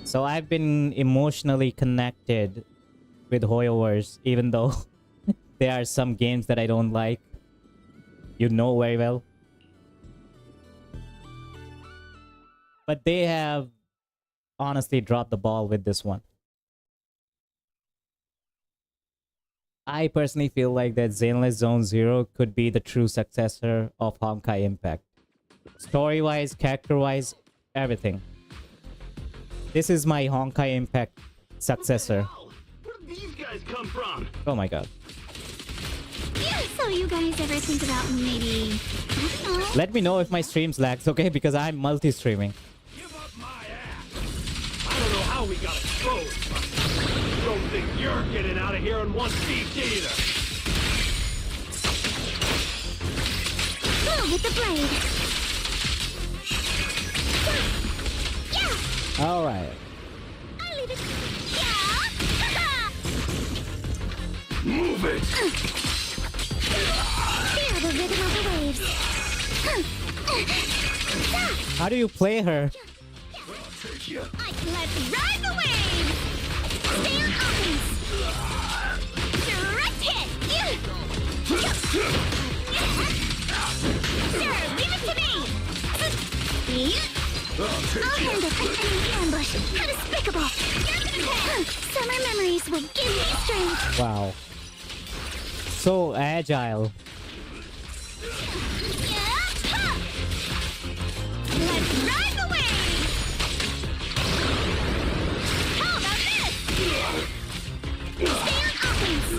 Speaker 1: So I've been emotionally connected with Hoyoverse, even though there are some games that I don't like. You know very well. But they have honestly dropped the ball with this one. I personally feel like that Zenless Zone Zero could be the true successor of Honkai Impact. Story-wise, character-wise, everything. This is my Honkai Impact successor.
Speaker 10: Where did these guys come from?
Speaker 1: Oh my god.
Speaker 3: Yeah, so you guys ever think about maybe, I don't know.
Speaker 1: Let me know if my streams lags, okay? Because I'm multi-streaming.
Speaker 10: Give up my ass. I don't know how we got exposed. Don't think you're getting out of here in one piece either.
Speaker 3: Go with the blade. Yeah.
Speaker 1: All right.
Speaker 3: I leave it. Yeah.
Speaker 10: Move it.
Speaker 3: Feel the rhythm of the waves.
Speaker 1: How do you play her?
Speaker 3: Let's ride the waves. Stay on offense. Direct hit. Sure, leave it to me. I'll handle an enemy ambush. How despicable. Summer memories will give me strength.
Speaker 1: Wow. So agile.
Speaker 3: Let's ride the wave. How about this? Stay on offense.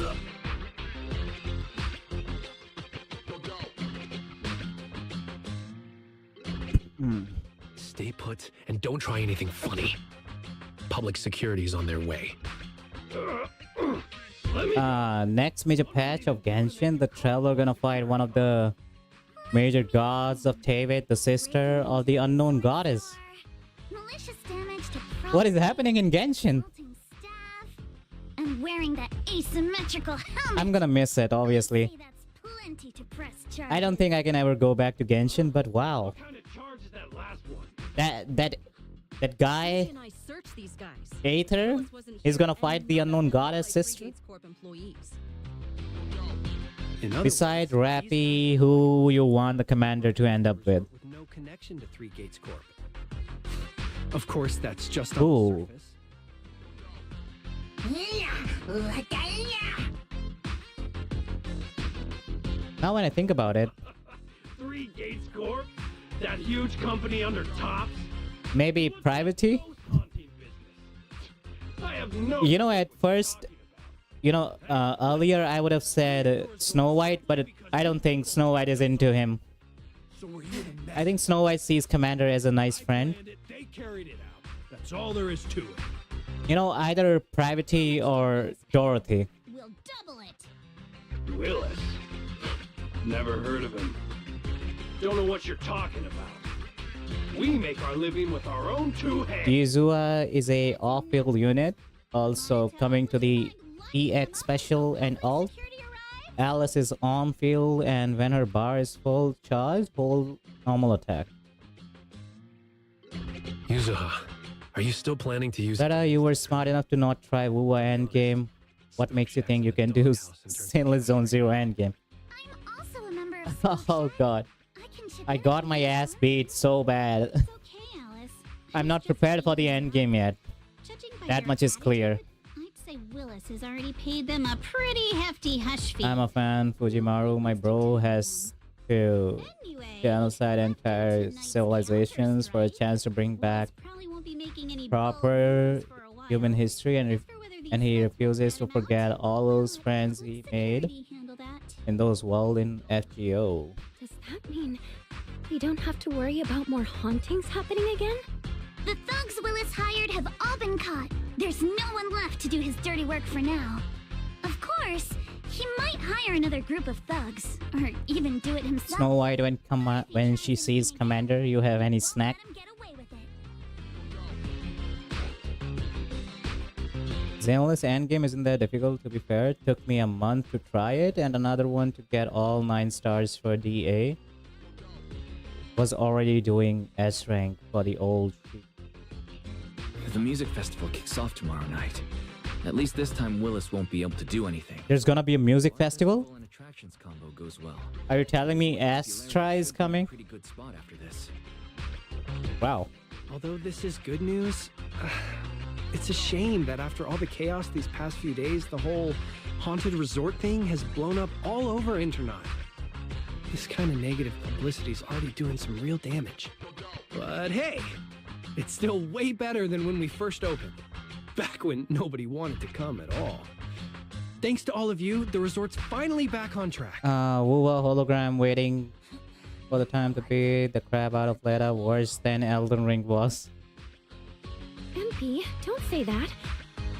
Speaker 9: Stay put and don't try anything funny. Public security's on their way.
Speaker 1: Next major patch of Genshin, the Traveler gonna fight one of the major gods of Teyvat, the sister of the unknown goddess.
Speaker 4: Malicious damage to
Speaker 1: What is happening in Genshin?
Speaker 4: staff. And wearing that asymmetrical helmet.
Speaker 1: I'm gonna miss it, obviously.
Speaker 4: Hey, that's plenty to press charge.
Speaker 1: I don't think I can ever go back to Genshin, but wow.
Speaker 10: What kind of charge is that last one?
Speaker 1: That guy,
Speaker 7: Can I search these guys?
Speaker 1: Aether, is gonna fight the unknown goddess sister.
Speaker 8: In other
Speaker 1: Besides
Speaker 8: words,
Speaker 1: Rappy, who you want the commander to end up with?
Speaker 8: with no connection to Three Gates Corp. Of course, that's just on
Speaker 1: Ooh.
Speaker 8: the surface.
Speaker 1: Now when I think about it,
Speaker 10: Three Gates Corp? That huge company under Tops?
Speaker 1: maybe Privacy?
Speaker 10: Ghost hunting business. I have no
Speaker 1: You know, at first, earlier I would have said Snow White, but I don't think Snow White is into him.
Speaker 10: So we're here to
Speaker 1: I think Snow White sees Commander as a nice friend.
Speaker 10: They carried it out. That's all there is to it.
Speaker 1: You know, either Privacy or Dorothy.
Speaker 3: We'll double it.
Speaker 10: Willis? Never heard of him. Don't know what you're talking about. We make our living with our own two hands.
Speaker 1: Yuzua is a off-field unit, also coming to the EX Special and Alt Alice is on field, and when her bar is full charge, full normal attack.
Speaker 9: Yuzuha, are you still planning to use...
Speaker 1: Zeta, you were smart enough to not try Wuwa endgame. What makes you think you can do Zenless Zone Zero endgame?
Speaker 4: I'm also a member of
Speaker 1: Oh god.
Speaker 4: I can chip
Speaker 1: I
Speaker 4: in
Speaker 1: got
Speaker 4: if
Speaker 1: my
Speaker 4: needed.
Speaker 1: ass beat so bad.
Speaker 4: It's okay, Alice.
Speaker 1: I'm not
Speaker 4: Just
Speaker 1: prepared for the
Speaker 4: being
Speaker 1: endgame yet.
Speaker 3: Judging by
Speaker 1: That
Speaker 3: your
Speaker 1: much is clear.
Speaker 3: attitude, I'd say Willis has already paid them a pretty hefty hush fee.
Speaker 1: I'm a fan, Fujimaru. My bro has to
Speaker 3: Anyway,
Speaker 1: genocide entire
Speaker 3: nice
Speaker 1: civilizations for a
Speaker 3: right?
Speaker 1: chance to bring back
Speaker 3: Willis probably won't be making any
Speaker 1: proper
Speaker 3: bold moves for a while.
Speaker 1: human history, and
Speaker 3: As for whether these
Speaker 1: and he
Speaker 3: threats were
Speaker 1: refuses to
Speaker 3: bad or not,
Speaker 1: forget all those
Speaker 3: well,
Speaker 1: friends
Speaker 3: let
Speaker 1: he made
Speaker 3: security handle that.
Speaker 1: in those world in FGO.
Speaker 6: Does that mean we don't have to worry about more hauntings happening again?
Speaker 4: The thugs Willis hired have all been caught. There's no one left to do his dirty work for now. Of course, he might hire another group of thugs, or even do it himself.
Speaker 1: Snow White, when she sees Commander, you have any snack?
Speaker 4: Let him get away with it.
Speaker 1: Zenless endgame isn't that difficult, to be fair. It took me a month to try it, and another one to get all 9 stars for DA. Was already doing S rank for the old sheet.
Speaker 5: The music festival kicks off tomorrow night. At least this time Willis won't be able to do anything.
Speaker 1: There's gonna be a music festival?
Speaker 5: And attractions combo goes well.
Speaker 1: Are you telling me Astra is coming?
Speaker 5: Pretty good spot after this.
Speaker 1: Wow.
Speaker 8: Although this is good news, it's a shame that after all the chaos these past few days, the whole haunted resort thing has blown up all over Internet. This kind of negative publicity is already doing some real damage. But hey, it's still way better than when we first opened. Back when nobody wanted to come at all. Thanks to all of you, the resort's finally back on track.
Speaker 1: Wuwa hologram waiting for the time to beat the crap out of Leda, worse than Elden Ring was.
Speaker 6: MP, don't say that.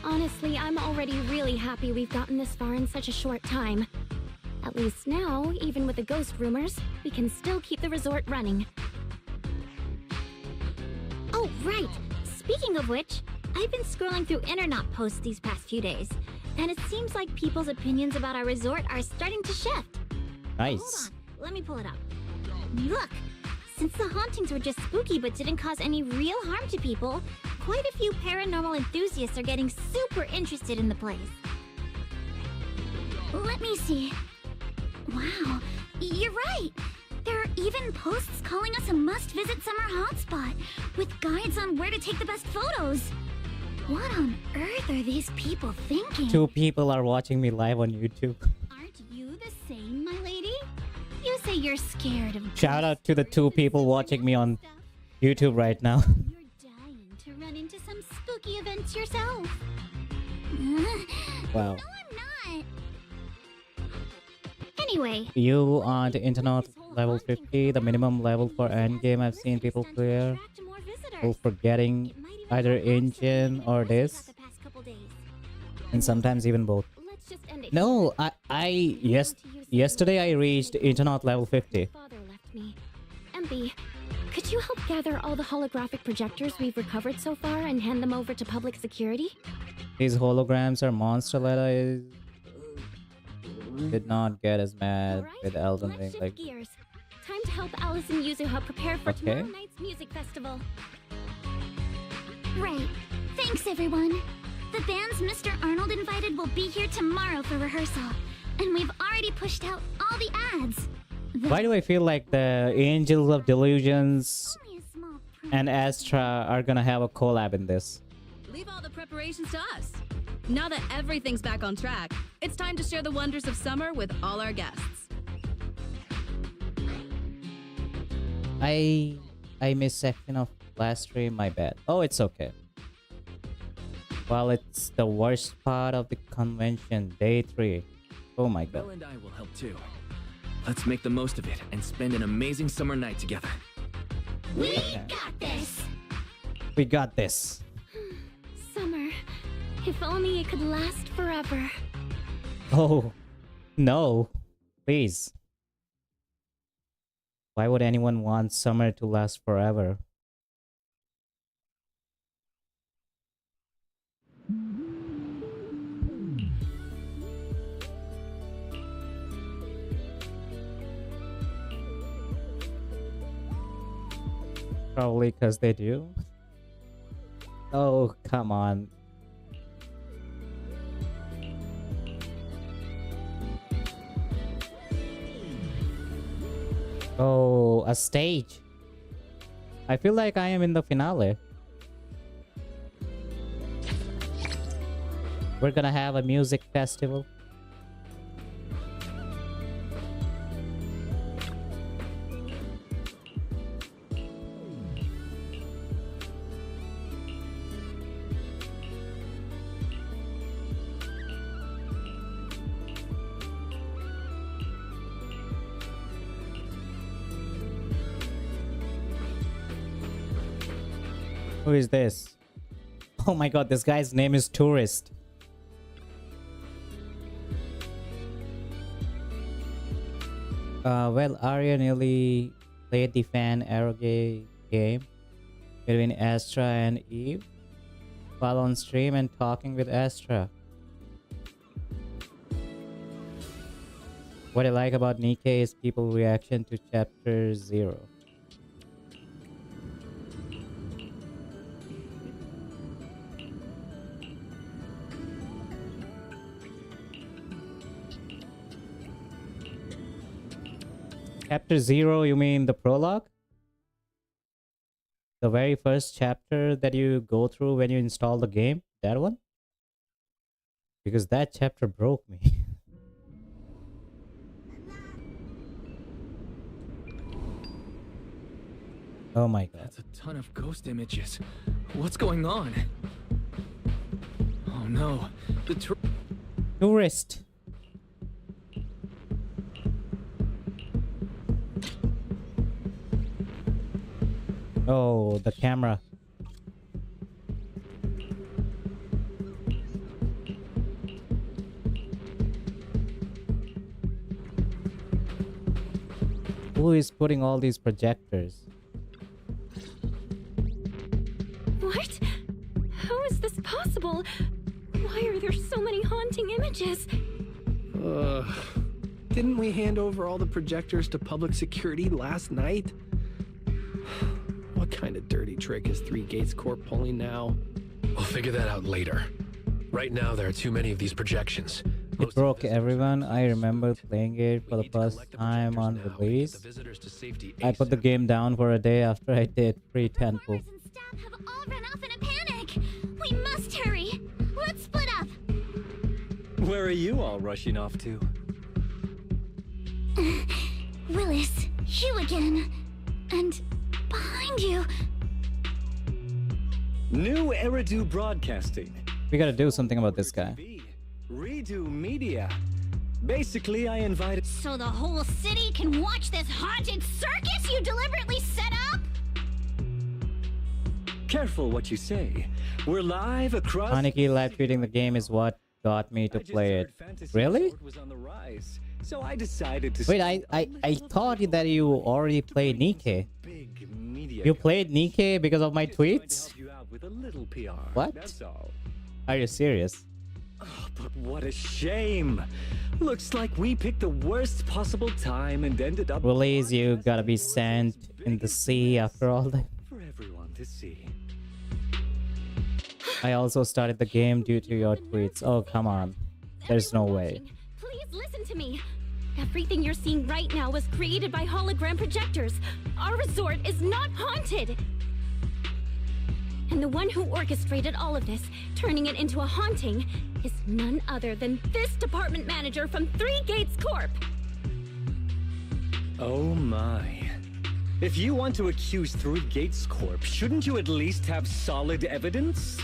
Speaker 6: Honestly, I'm already really happy we've gotten this far in such a short time. At least now, even with the ghost rumors, we can still keep the resort running.
Speaker 3: Oh, right. Speaking of which, I've been scrolling through internet posts these past few days, and it seems like people's opinions about our resort are starting to shift.
Speaker 1: Nice.
Speaker 3: Hold on, let me pull it up. Look, since the hauntings were just spooky but didn't cause any real harm to people, quite a few paranormal enthusiasts are getting super interested in the place.
Speaker 4: Let me see. Wow, you're right. There are even posts calling us a must-visit summer hotspot, with guides on where to take the best photos. What on earth are these people thinking?
Speaker 1: 2 people are watching me live on YouTube.
Speaker 3: Aren't you the same, my lady? You say you're scared of
Speaker 1: Shout out to the 2 people watching me on YouTube right now.
Speaker 3: You're dying to run into some spooky events yourself.
Speaker 1: Wow.
Speaker 4: No, I'm not.
Speaker 3: Anyway,
Speaker 1: You on the internet level 50, the minimum level for endgame I've seen people clear. People forgetting either engine or this, and sometimes even both.
Speaker 6: Let's just end it
Speaker 1: No,
Speaker 6: here.
Speaker 1: yesterday I reached internet level 50.
Speaker 6: Father left me. MP, could you help gather all the holographic projectors we've recovered so far and hand them over to public security?
Speaker 1: These holograms are monster letter did not get as mad
Speaker 6: Alright,
Speaker 1: with Elden
Speaker 6: let's
Speaker 1: Ring.
Speaker 6: shift
Speaker 1: Like,
Speaker 6: gears. Time to help Alice and Yuzuha prepare for
Speaker 1: Okay.
Speaker 6: tomorrow night's music festival.
Speaker 4: Right. Thanks, everyone. The bands Mr. Arnold invited will be here tomorrow for rehearsal, and we've already pushed out all the ads.
Speaker 1: why do I feel like the Angels of Delusions
Speaker 4: Only a small
Speaker 1: and Astra are gonna have a collab in this?
Speaker 7: Leave all the preparations to us. Now that everything's back on track, it's time to share the wonders of summer with all our guests.
Speaker 1: I missed section of last stream, my bad. Oh, it's okay. Well, it's the worst part of the convention, day 3. Oh my
Speaker 5: Belle
Speaker 1: god.
Speaker 5: and I will help too. Let's make the most of it and spend an amazing summer night together.
Speaker 4: We got this.
Speaker 1: We got this.
Speaker 6: Summer. If only it could last forever.
Speaker 1: Oh, no. Please. Why would anyone want summer to last forever? Probably because they do. Oh, come on. Oh, a stage. I feel like I am in the finale. We're gonna have a music festival. Who is this? Oh my god, this guy's name is Tourist. Well, Arya nearly played the fan eroge game between Astra and Eve while on stream and talking with Astra. What I like about Nikkei is people's reaction to Chapter 0. Chapter 0, you mean the prologue? The very first chapter that you go through when you install the game? That one? Because that chapter broke me. Oh my god.
Speaker 5: That's a ton of ghost images. What's going on? Oh no. The
Speaker 1: Tourist. Oh, the camera. Who is putting all these projectors?
Speaker 2: What? How is this possible? Why are there so many haunting images?
Speaker 8: Didn't we hand over all the projectors to public security last night? What kind of dirty trick is Three Gates Corp pulling now?
Speaker 9: We'll figure that out later. Right now, there are too many of these projections.
Speaker 1: It broke everyone. I remember playing it for the first time on release. I put the game down for a day after I did pre-10
Speaker 4: and staff have all run off in a panic. We must hurry. Let's split up.
Speaker 11: Where are you all rushing off to?
Speaker 4: Willis, you again. And behind you.
Speaker 11: New Eridu Broadcasting.
Speaker 1: We gotta do something about this guy.
Speaker 11: Redo Media. Basically, I invited...
Speaker 3: So the whole city can watch this haunted circus you deliberately set up?
Speaker 11: Careful what you say. We're live across...
Speaker 1: Haniki live tweeting the game is what got me to play it. Really?
Speaker 11: Was on the rise, so I decided to...
Speaker 1: Wait, I thought that you already played Nikkei. You played Nikkei because of my tweets?
Speaker 11: With a little PR.
Speaker 1: What?
Speaker 11: That's all.
Speaker 1: Are you serious?
Speaker 11: Oh, but what a shame. Looks like we picked the worst possible time and ended up...
Speaker 1: Willis, you gotta be sent in the sea after all that.
Speaker 11: For everyone to see.
Speaker 1: I also started the game due to your tweets. Oh, come on. There's no way.
Speaker 2: Please listen to me. Everything you're seeing right now was created by hologram projectors. Our resort is not haunted. And the one who orchestrated all of this, turning it into a haunting, is none other than this department manager from Three Gates Corp.
Speaker 11: Oh my. If you want to accuse Three Gates Corp, shouldn't you at least have solid evidence?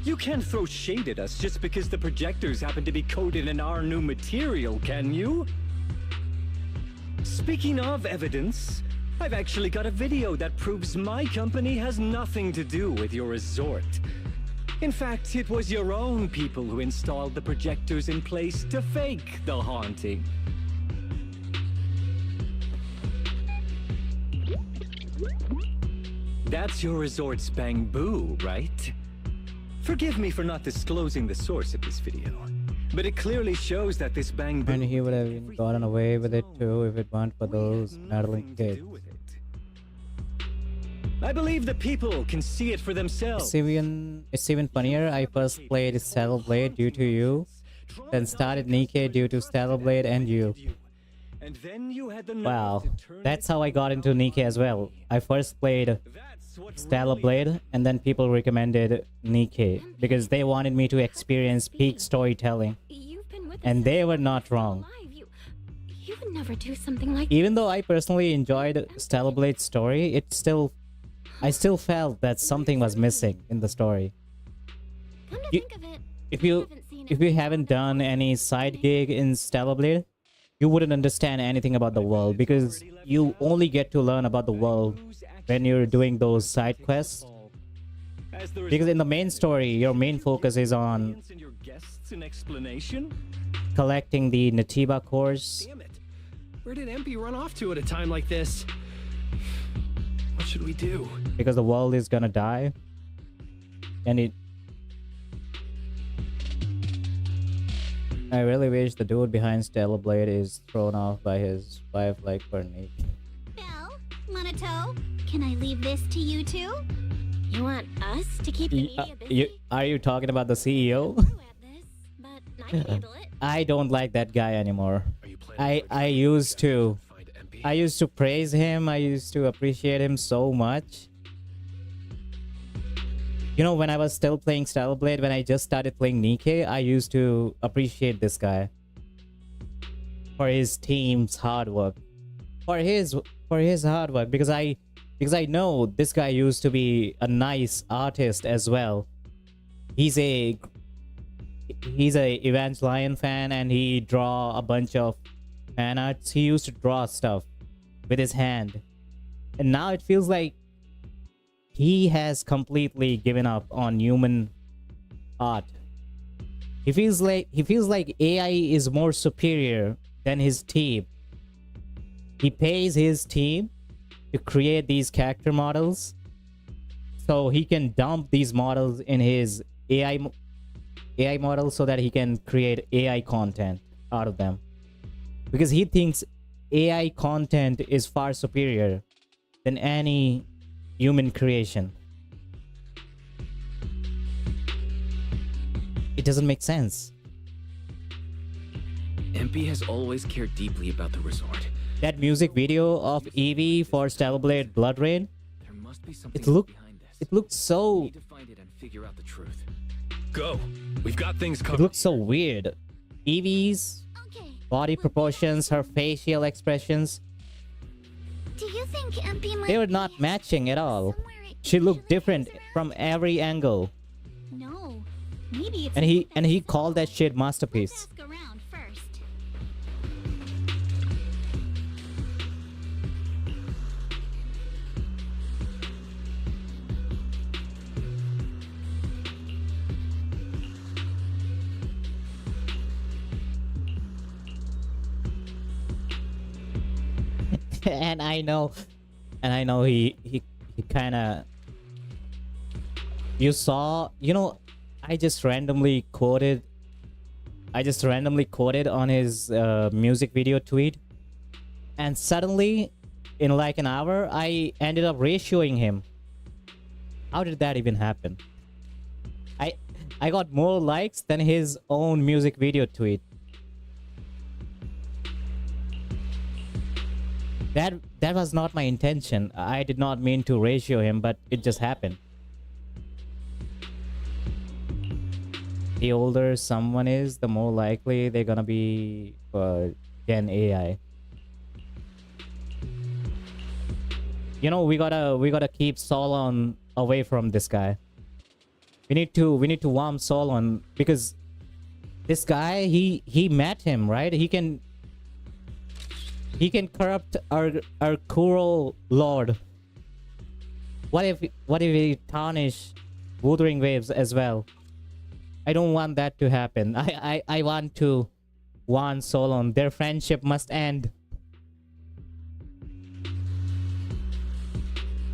Speaker 11: You can't throw shade at us just because the projectors happen to be coated in our new material, can you? Speaking of evidence, I've actually got a video that proves my company has nothing to do with your resort. In fact, it was your own people who installed the projectors in place to fake the haunting. That's your resort's bamboo, right? Forgive me for not disclosing the source of this video, but it clearly shows that this bamboo...
Speaker 1: And he would have gotten away with it too if it weren't for those meddling kids.
Speaker 11: I believe the people can see it for themselves.
Speaker 1: It's even funnier. I first played Stellar Blade due to you, then started Nikke due to Stellar Blade and you.
Speaker 11: And then you had the nerve
Speaker 1: Wow,
Speaker 11: to turn
Speaker 1: that's
Speaker 11: it
Speaker 1: how I got into Nikke as well. I first played
Speaker 11: That's what
Speaker 1: Stellar
Speaker 11: really
Speaker 1: Blade, and then people recommended Nikke because they wanted me to experience peak storytelling,
Speaker 2: You've been with us
Speaker 1: and
Speaker 2: since
Speaker 1: they were
Speaker 2: we
Speaker 1: not
Speaker 2: were
Speaker 1: wrong.
Speaker 2: alive. You would never do something like
Speaker 1: Even though I personally enjoyed Stellar Blade's story, I still felt that something was missing in the story.
Speaker 2: Come to
Speaker 1: You-
Speaker 2: think of it,
Speaker 1: If
Speaker 2: I
Speaker 1: you
Speaker 2: haven't seen
Speaker 1: if
Speaker 2: it
Speaker 1: you
Speaker 2: since
Speaker 1: haven't
Speaker 2: I've
Speaker 1: done
Speaker 2: been
Speaker 1: any side gig in Stellar Blade, you wouldn't understand anything about the world because you only get to learn about the world when you're doing those side quests.
Speaker 11: As the
Speaker 1: Because in the main story, your main focus is on
Speaker 11: audience and your guests an explanation.
Speaker 1: collecting the Natiba cores.
Speaker 8: Damn it. Where did MP run off to at a time like this? What should we do?
Speaker 1: Because the world is gonna die. And I really wish the dude behind Stellar Blade is thrown off by his Firefly Nick.
Speaker 3: Belle, Monato, can I leave this to you too?
Speaker 2: You want us to keep the media busy?
Speaker 1: Are you talking about the CEO?
Speaker 2: We're at this, but I can handle it.
Speaker 1: I don't like that guy anymore.
Speaker 9: Are you planning
Speaker 1: I used to
Speaker 9: find MP?
Speaker 1: I used to praise him. I used to appreciate him so much. You know, when I was still playing Stellar Blade, when I just started playing Nikke, I used to appreciate this guy for his team's hard work, for his hard work, because I know this guy used to be a nice artist as well. He's a Evangelion fan, and he draw a bunch of fan arts. He used to draw stuff with his hand, and now it feels like he has completely given up on human art. He feels like AI is more superior than his team. He pays his team to create these character models so he can dump these models in his AI model so that he can create AI content out of them, because he thinks AI content is far superior than any human creation. It doesn't make sense.
Speaker 5: MP has always cared deeply about the resort.
Speaker 1: That music video of Eevee for Stellar Blade Blood Rain,
Speaker 5: There must be something
Speaker 1: look-
Speaker 5: behind this.
Speaker 1: it looks
Speaker 5: We
Speaker 1: so
Speaker 5: need to find it and figure out the truth.
Speaker 9: Go. We've got things
Speaker 1: it
Speaker 9: covered.
Speaker 1: looks so weird. Eevee's
Speaker 3: Okay.
Speaker 1: body proportions, her facial expressions,
Speaker 4: Do you think MP might
Speaker 1: they were
Speaker 4: be
Speaker 1: not matching at all.
Speaker 4: somewhere it
Speaker 1: She looked
Speaker 4: usually
Speaker 1: different
Speaker 4: hangs around?
Speaker 1: from every angle,
Speaker 3: No. Maybe it's
Speaker 1: and he called that shit
Speaker 3: Let's
Speaker 1: masterpiece.
Speaker 3: ask around first.
Speaker 1: and I know he kind of, you saw, you know, I just randomly quoted on his music video tweet, and suddenly in like an hour I ended up ratioing him. How did that even happen? I got more likes than his own music video tweet. That was not my intention. I did not mean to ratio him, but it just happened. The older someone is, the more likely they're gonna be Gen AI. You know, we gotta keep Solon away from this guy. We need to warm Solon, because this guy, he met him, right? He can corrupt our Kuro Lord. What if he tarnish Wuthering Waves as well? I don't want that to happen. I want to warn Solon. Their friendship must end.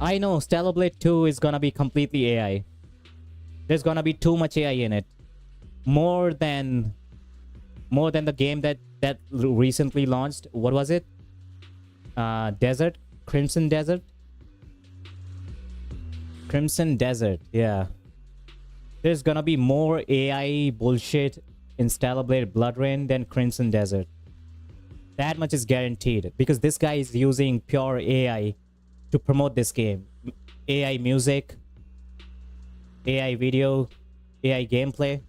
Speaker 1: I know Stellar Blade 2 is gonna be completely AI. There's gonna be too much AI in it. More than the game that recently launched. What was it? Desert? Crimson Desert? Crimson Desert, yeah. There's gonna be more AI bullshit in Stellar Blade Blood Rain than Crimson Desert. That much is guaranteed because this guy is using pure AI to promote this game. AI music, AI video, AI gameplay.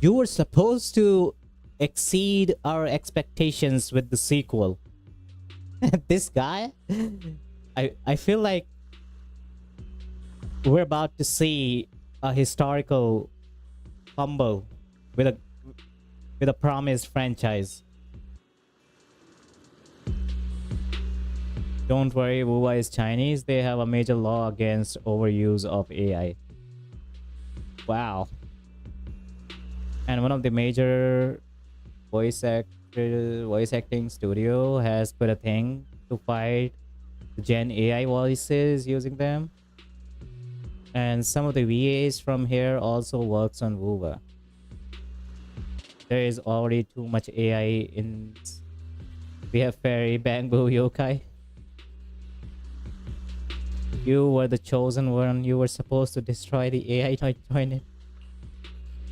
Speaker 1: You were supposed to exceed our expectations with the sequel. This guy, I feel like we're about to see a historical fumble with a promised franchise. Don't worry, Wuwa is Chinese. They have a major law against overuse of AI. Wow. And one of the major voice acting studio has put a thing to fight Gen AI voices using them. And some of the VAs from here also works on Wuwa. There is already too much AI in... We have Fairy, Bamboo, Yokai. You were the chosen one. You were supposed to destroy the AI, not join it.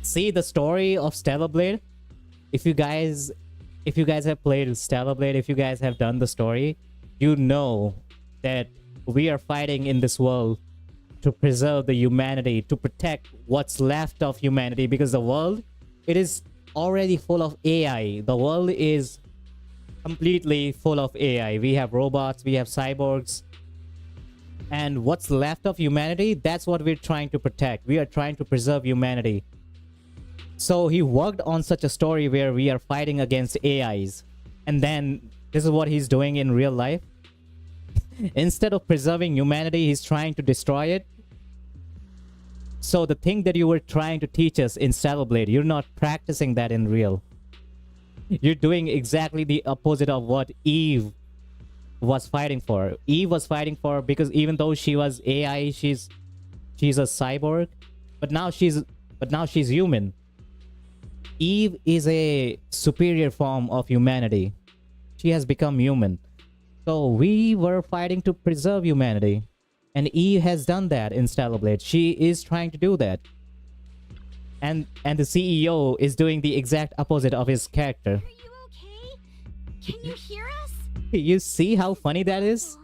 Speaker 1: See the story of Stellar Blade? If you guys have played Stellar Blade, if you guys have done the story, you know that we are fighting in this world to preserve the humanity, to protect what's left of humanity, because the world, it is already full of AI. The world is completely full of AI. We have robots, we have cyborgs, and what's left of humanity, that's what we're trying to protect. We are trying to preserve humanity. So he worked on such a story where we are fighting against AIs, and then this is what he's doing in real life. Instead of preserving humanity, he's trying to destroy it. So the thing that you were trying to teach us in Stellar Blade, you're not practicing that in real. You're doing exactly the opposite of what Eve was fighting for. Eve was fighting for, because even though she was AI, she's a cyborg, but now she's human. Eve is a superior form of humanity. She has become human. So we were fighting to preserve humanity. And Eve has done that in Stellar Blade. She is trying to do that. And the CEO is doing the exact opposite of his character.
Speaker 3: Are you okay? Can you hear us?
Speaker 1: You see how funny that is?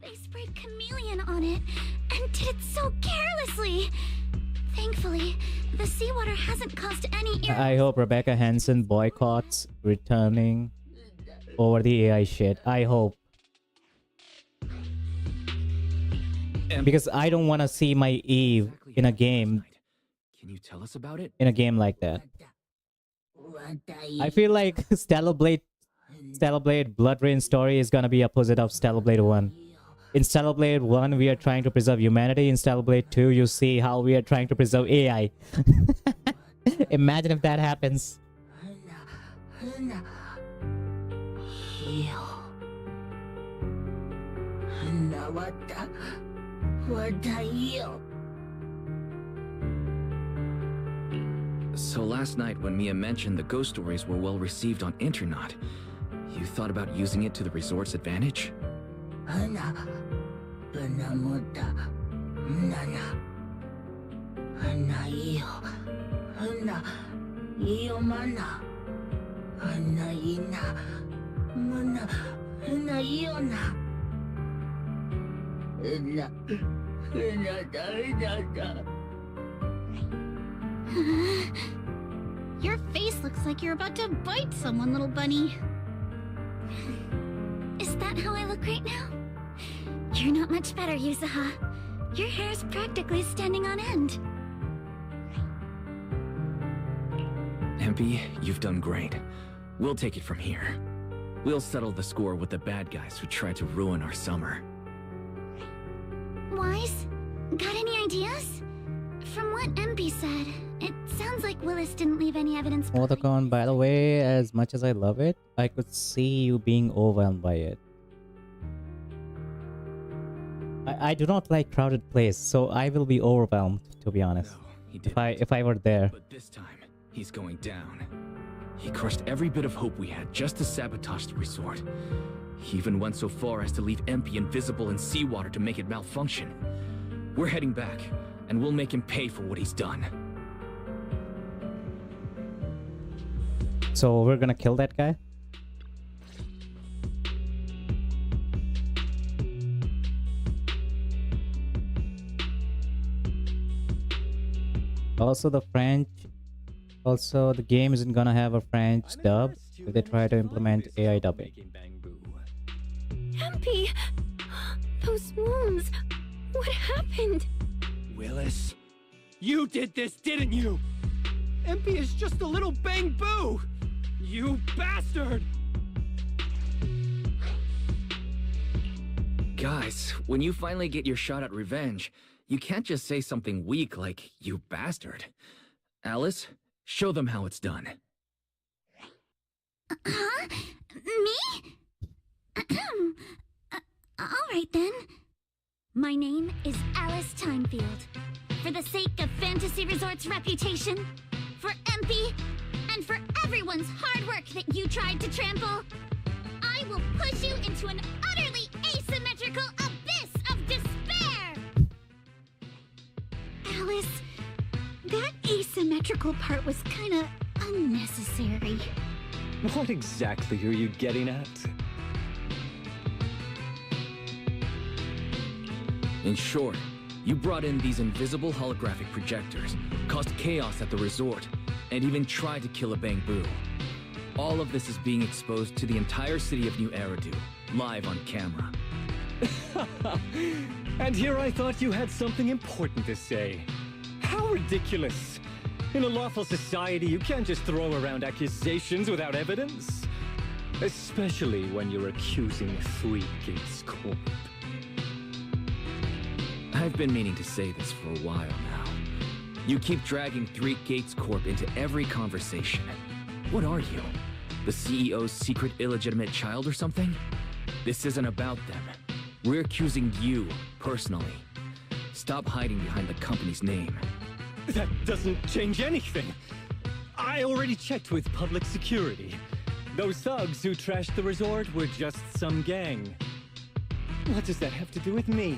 Speaker 4: They sprayed chameleon on it and did it so carelessly. Thankfully, the seawater hasn't caused any...
Speaker 1: I hope Rebecca Hansen boycotts returning over the AI shit. I hope. Because I don't want to see my Eve in a game.
Speaker 5: Can you tell us about it?
Speaker 1: In a game like that. I feel like Stellar Blade Blood Rain story is gonna be opposite of Stellar Blade 1. In Stellar Blade 1, we are trying to preserve humanity. In Stellar Blade 2, you see how we are trying to preserve AI. Imagine if that happens.
Speaker 5: So last night when Mia mentioned the ghost stories were well received on Internet, you thought about using it to the resort's advantage?
Speaker 3: Your face looks like you're about to bite someone, little bunny.
Speaker 4: Is that how I look right now? You're not much better, Yuzuha. Your hair's practically standing on end.
Speaker 5: MP, you've done great. We'll take it from here. We'll settle the score with the bad guys who tried to ruin our summer.
Speaker 4: Wise, got any ideas? From what MP said, it sounds like Willis didn't leave any evidence.
Speaker 1: Motocon, by the way, as much as I love it, I could see you being overwhelmed by it. I do not like crowded places, so I will be overwhelmed, to be honest.
Speaker 5: No, he didn't.
Speaker 1: If I were there.
Speaker 5: But this time, he's going down. He crushed every bit of hope we had just to sabotage the resort. He even went so far as to leave MP invisible in seawater to make it malfunction. We're heading back, and we'll make him pay for what he's done.
Speaker 1: So we're gonna kill that guy? Also the the game isn't gonna have a French dub if they try to implement AI dubbing.
Speaker 2: MP! Those wounds! What happened?
Speaker 10: Willis, you did this, didn't you? MP is just a little bang boo! You bastard!
Speaker 5: Guys, when you finally get your shot at revenge, you can't just say something weak like, you bastard. Alice, show them how it's done.
Speaker 4: Huh? Me? Alright then. My name is Alice Timefield. For the sake of Fantasy Resort's reputation, for MP, and for everyone's hard work that you tried to trample, I will push you into an utterly asymmetrical abyss of despair! Alice, that asymmetrical part was kinda unnecessary.
Speaker 11: What exactly are you getting at?
Speaker 5: In short, you brought in these invisible holographic projectors, caused chaos at the resort, and even tried to kill a Bangbu. All of this is being exposed to the entire city of New Eridu, live on camera.
Speaker 11: And here I thought you had something important to say. How ridiculous! In a lawful society, you can't just throw around accusations without evidence. Especially when you're accusing 3 Gates Corp.
Speaker 5: I've been meaning to say this for a while now. You keep dragging 3 Gates Corp into every conversation. What are you? The CEO's secret illegitimate child or something? This isn't about them. We're accusing you, personally. Stop hiding behind the company's name.
Speaker 11: That doesn't change anything. I already checked with public security. Those thugs who trashed the resort were just some gang. What does that have to do with me?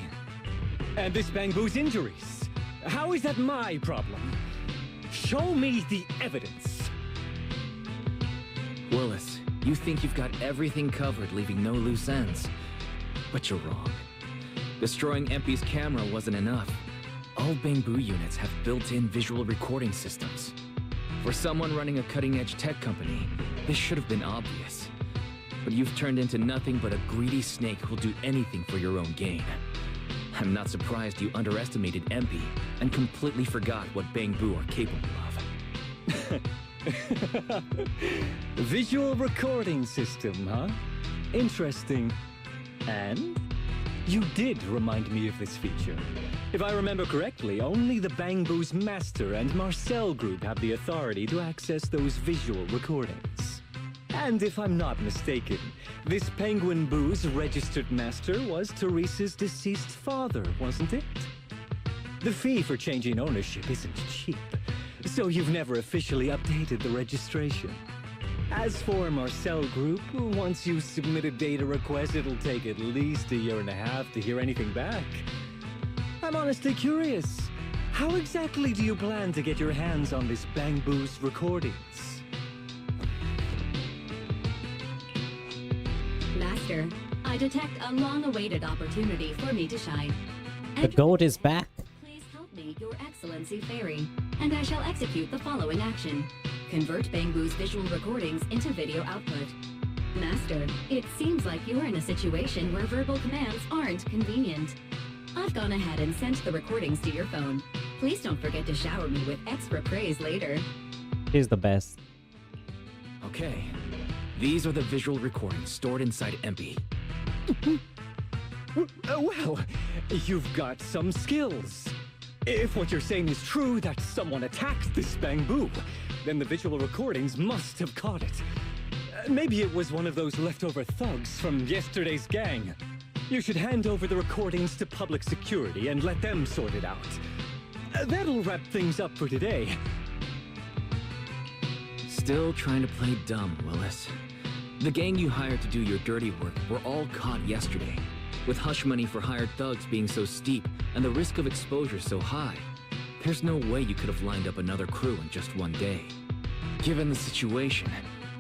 Speaker 11: And this Bangbu's injuries? How is that my problem? Show me the evidence.
Speaker 5: Willis, you think you've got everything covered, leaving no loose ends. But you're wrong. Destroying MP's camera wasn't enough. All Bangbu units have built-in visual recording systems. For someone running a cutting-edge tech company, this should have been obvious. But you've turned into nothing but a greedy snake who'll do anything for your own gain. I'm not surprised you underestimated MP and completely forgot what Bangbu are capable of.
Speaker 11: Visual recording system, huh? Interesting. And? You did remind me of this feature. If I remember correctly, only the Bangbu's Master and Marcel Group have the authority to access those visual recordings. And if I'm not mistaken, this Penguin Boo's registered master was Teresa's deceased father, wasn't it? The fee for changing ownership isn't cheap, so you've never officially updated the registration. As for Marcel Group, once you submit a data request, it'll take at least 1.5 years to hear anything back. I'm honestly curious. How exactly do you plan to get your hands on this Bangbu's recordings?
Speaker 12: Master, I detect a long-awaited opportunity for me to shine.
Speaker 1: The goat is back.
Speaker 12: Please help me, Your Excellency Fairy, and I shall execute the following action. Convert Bangbu's visual recordings into video output. Master, it seems like you're in a situation where verbal commands aren't convenient. I've gone ahead and sent the recordings to your phone. Please don't forget to shower me with extra praise later.
Speaker 1: He's the best.
Speaker 5: Okay. These are the visual recordings stored inside MP.
Speaker 11: Well, you've got some skills. If what you're saying is true, that someone attacked this Bangbu, then the visual recordings must have caught it. Maybe it was one of those leftover thugs from yesterday's gang. You should hand over the recordings to public security and let them sort it out. That'll wrap things up for today.
Speaker 5: Still trying to play dumb, Willis. The gang you hired to do your dirty work were all caught yesterday. With hush money for hired thugs being so steep and the risk of exposure so high, there's no way you could have lined up another crew in just one day. Given the situation,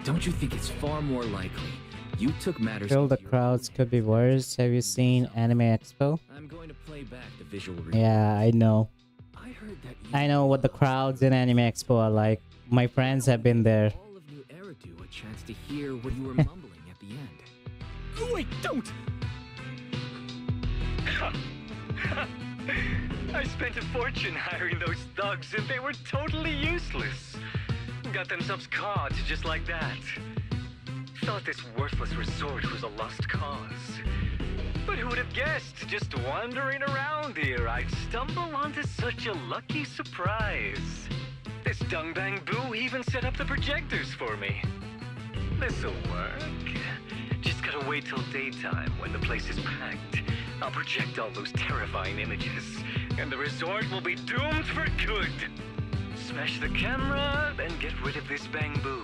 Speaker 5: don't you think it's far more likely you took matters
Speaker 1: Still,
Speaker 5: into
Speaker 1: the
Speaker 5: your
Speaker 1: crowds
Speaker 5: own
Speaker 1: could be
Speaker 5: hands
Speaker 1: worse. Have you seen Anime Expo?
Speaker 5: I'm going to play back the visual
Speaker 1: Yeah, I know.
Speaker 5: I heard that
Speaker 1: I know what the crowds in Anime Expo are like. My friends have been there.
Speaker 5: all of New Eridu a chance to hear what you were mumbling at the end.
Speaker 11: Wait, don't! I spent a fortune hiring those thugs and they were totally useless. Got themselves caught just like that. Thought this worthless resort was a lost cause. But who would have guessed, just wandering around here, I'd stumble onto such a lucky surprise. This dung bamboo even set up the projectors for me. This'll work. Just gotta wait till daytime when the place is packed. I'll project all those terrifying images, and the resort will be doomed for good. Smash the camera, then get rid of this bamboo.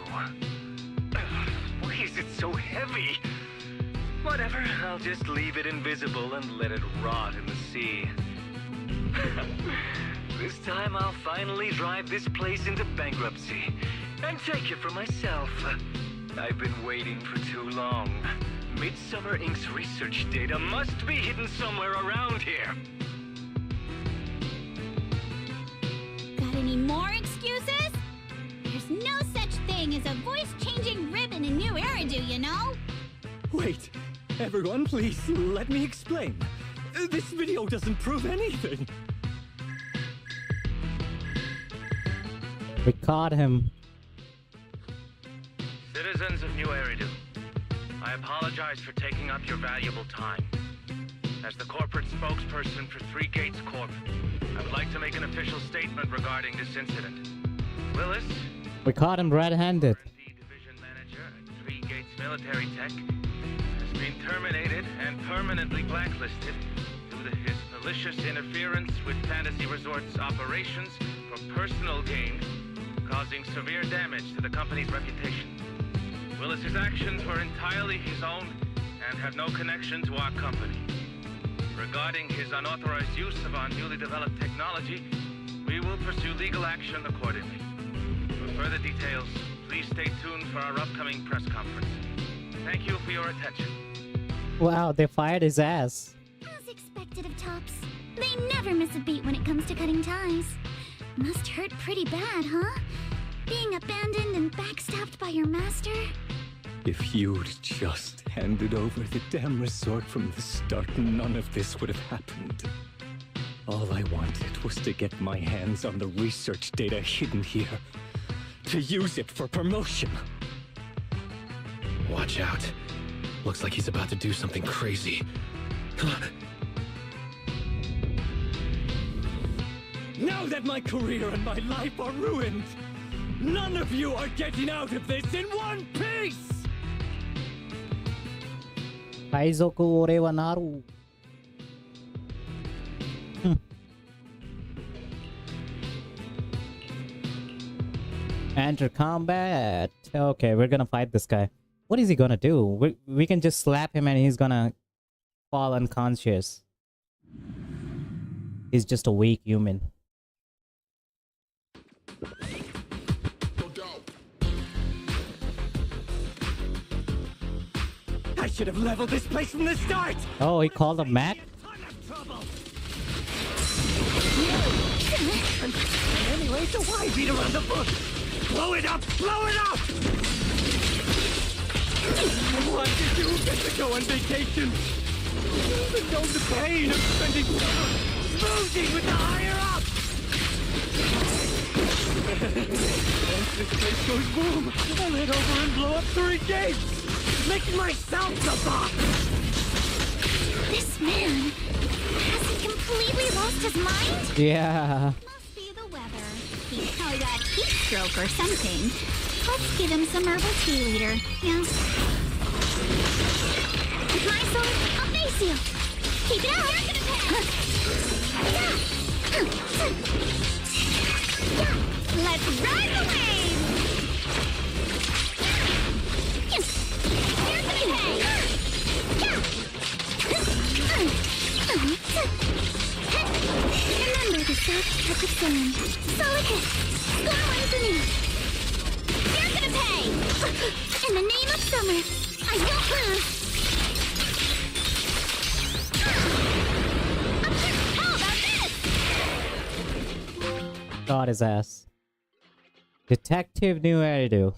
Speaker 11: Why is it so heavy? Whatever, I'll just leave it invisible and let it rot in the sea. This time I'll finally drive this place into bankruptcy and take it for myself. I've been waiting for too long. Midsummer Inc.'s research data must be hidden somewhere around here.
Speaker 3: Got any more excuses? There's no such thing as a voice-changing ribbon in New Eridu, you know?
Speaker 11: Wait, everyone, please let me explain. This video doesn't prove anything.
Speaker 1: We caught him.
Speaker 13: Citizens of New Eridu, I apologize for taking up your valuable time. As the corporate spokesperson for Three Gates Corp, I would like to make an official statement regarding this incident. Willis,
Speaker 1: We caught him red-handed.
Speaker 13: R&D division manager at Three Gates Military Tech, has been terminated and permanently blacklisted due to his malicious interference with Fantasy Resort's operations for personal gain, causing severe damage to the company's reputation. Willis's actions were entirely his own and have no connection to our company. Regarding his unauthorized use of our newly developed technology, we will pursue legal action accordingly. For further details, please stay tuned for our upcoming press conference. Thank you for your attention.
Speaker 1: Wow, they fired his ass.
Speaker 4: As expected of Tops. They never miss a beat when it comes to cutting ties. Must hurt pretty bad, huh? Being abandoned and backstabbed by your master?
Speaker 11: If you'd just handed over the damn resort from the start, none of this would have happened. All I wanted was to get my hands on the research data hidden here, to use it for promotion.
Speaker 9: Watch out. Looks like he's about to do something crazy.
Speaker 11: Now that my career and my life are ruined, none of you are getting out of this in one piece!
Speaker 1: Kaizoku ore wa naru. Enter combat. Okay, we're gonna fight this guy. What is he gonna do? We can just slap him and he's gonna fall unconscious. He's just a weak human.
Speaker 11: I should have leveled this place from the start!
Speaker 1: Oh, he called him Mac?
Speaker 11: And anyway, so why beat around the bush? Blow it up! Blow it up! Why did you get to go on vacation? Even know the pain of spending summer smoozing with the higher-ups! Once this place goes boom, I'll head over and blow up 3 gates! Making myself the boss!
Speaker 4: This man, has he completely lost his mind?
Speaker 1: Yeah.
Speaker 3: Must be the weather. He's probably got heat stroke or something. Let's give him some herbal tea later. Yeah.
Speaker 4: With my sword, I'll face you. Keep it out!
Speaker 3: Let's ride the wave!
Speaker 4: Soft touch of cinnamon. Solid hit. Score one's inning. You're gonna pay! In the name of summer, I won't lose. How about this?
Speaker 1: Got his ass. Detective new hairdo.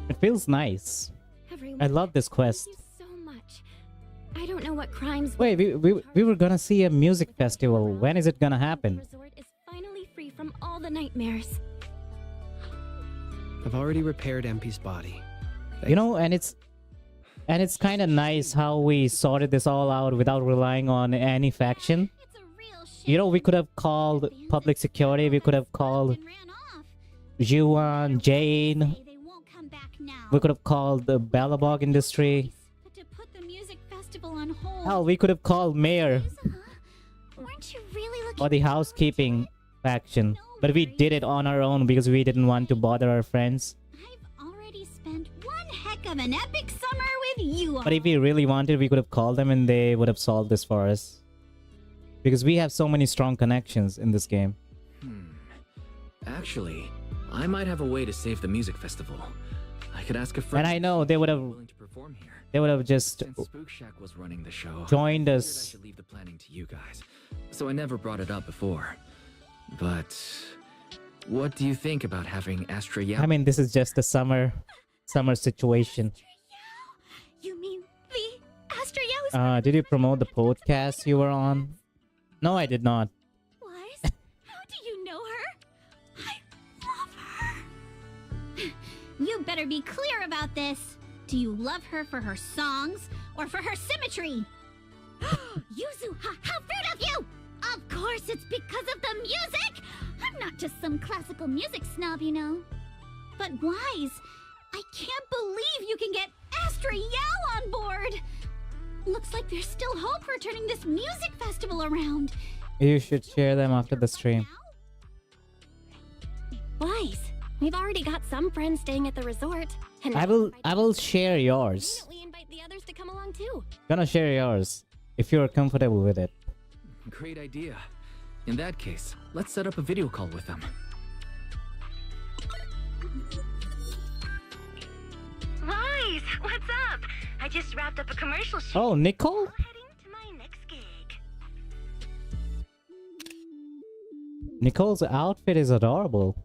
Speaker 1: It feels nice.
Speaker 2: Everyone,
Speaker 1: I love this quest.
Speaker 2: thank you so much. I don't know what crimes.
Speaker 1: Wait, we were gonna see a music festival. When is it gonna happen?
Speaker 2: Resort is finally free from all the nightmares.
Speaker 8: I've already repaired MP's body.
Speaker 1: You know, and it's kind of nice how we sorted this all out without relying on any faction. You know, we could have called public security. We could have called Juan, Jane. We could have called the Bellabog industry.
Speaker 3: But to put the music festival on hold.
Speaker 1: Hell, we could have called Mayor
Speaker 4: Weren't you really looking
Speaker 1: or the housekeeping faction. But we did it on our own because we didn't want to bother our friends.
Speaker 3: I've already spent one heck of an epic summer with you all.
Speaker 1: But if we really wanted, we could have called them and they would have solved this for us. Because we have so many strong connections in this game.
Speaker 5: Actually, I might have a way to save the music festival. I could ask a friend.
Speaker 1: And I know they would have
Speaker 5: willing to perform here.
Speaker 1: they would have just
Speaker 5: Since Spook Shack was running the show,
Speaker 1: joined
Speaker 5: I
Speaker 1: us.
Speaker 5: should leave the planning to you guys. So I never brought it up before. But what do you think about having Astra Yao?
Speaker 1: I mean, this is just a summer situation.
Speaker 3: You mean the Astra Yao?
Speaker 1: Did you promote the podcast you were on? No, I did not.
Speaker 3: Wise? How do you know her? I love her. You better be clear about this. Do you love her for her songs or for her symmetry?
Speaker 4: Yuzu, how rude of you! Of course it's because of the music! I'm not just some classical music snob, you know.
Speaker 3: But Wise, I can't believe you can get Astra Yao on board. Looks like there's still hope for turning this music festival around.
Speaker 1: You should share them after the stream.
Speaker 2: Wise, we've already got some friends staying at the resort. And
Speaker 1: I will share yours.
Speaker 2: we invite the others to come along too.
Speaker 1: Gonna share yours if you're comfortable with it.
Speaker 5: Great idea. In that case, let's set up a video call with them.
Speaker 14: Wise, what's up? I just wrapped up a commercial shoot.
Speaker 1: Oh, Nicole?
Speaker 14: Heading to my next gig.
Speaker 1: Nicole's outfit is adorable.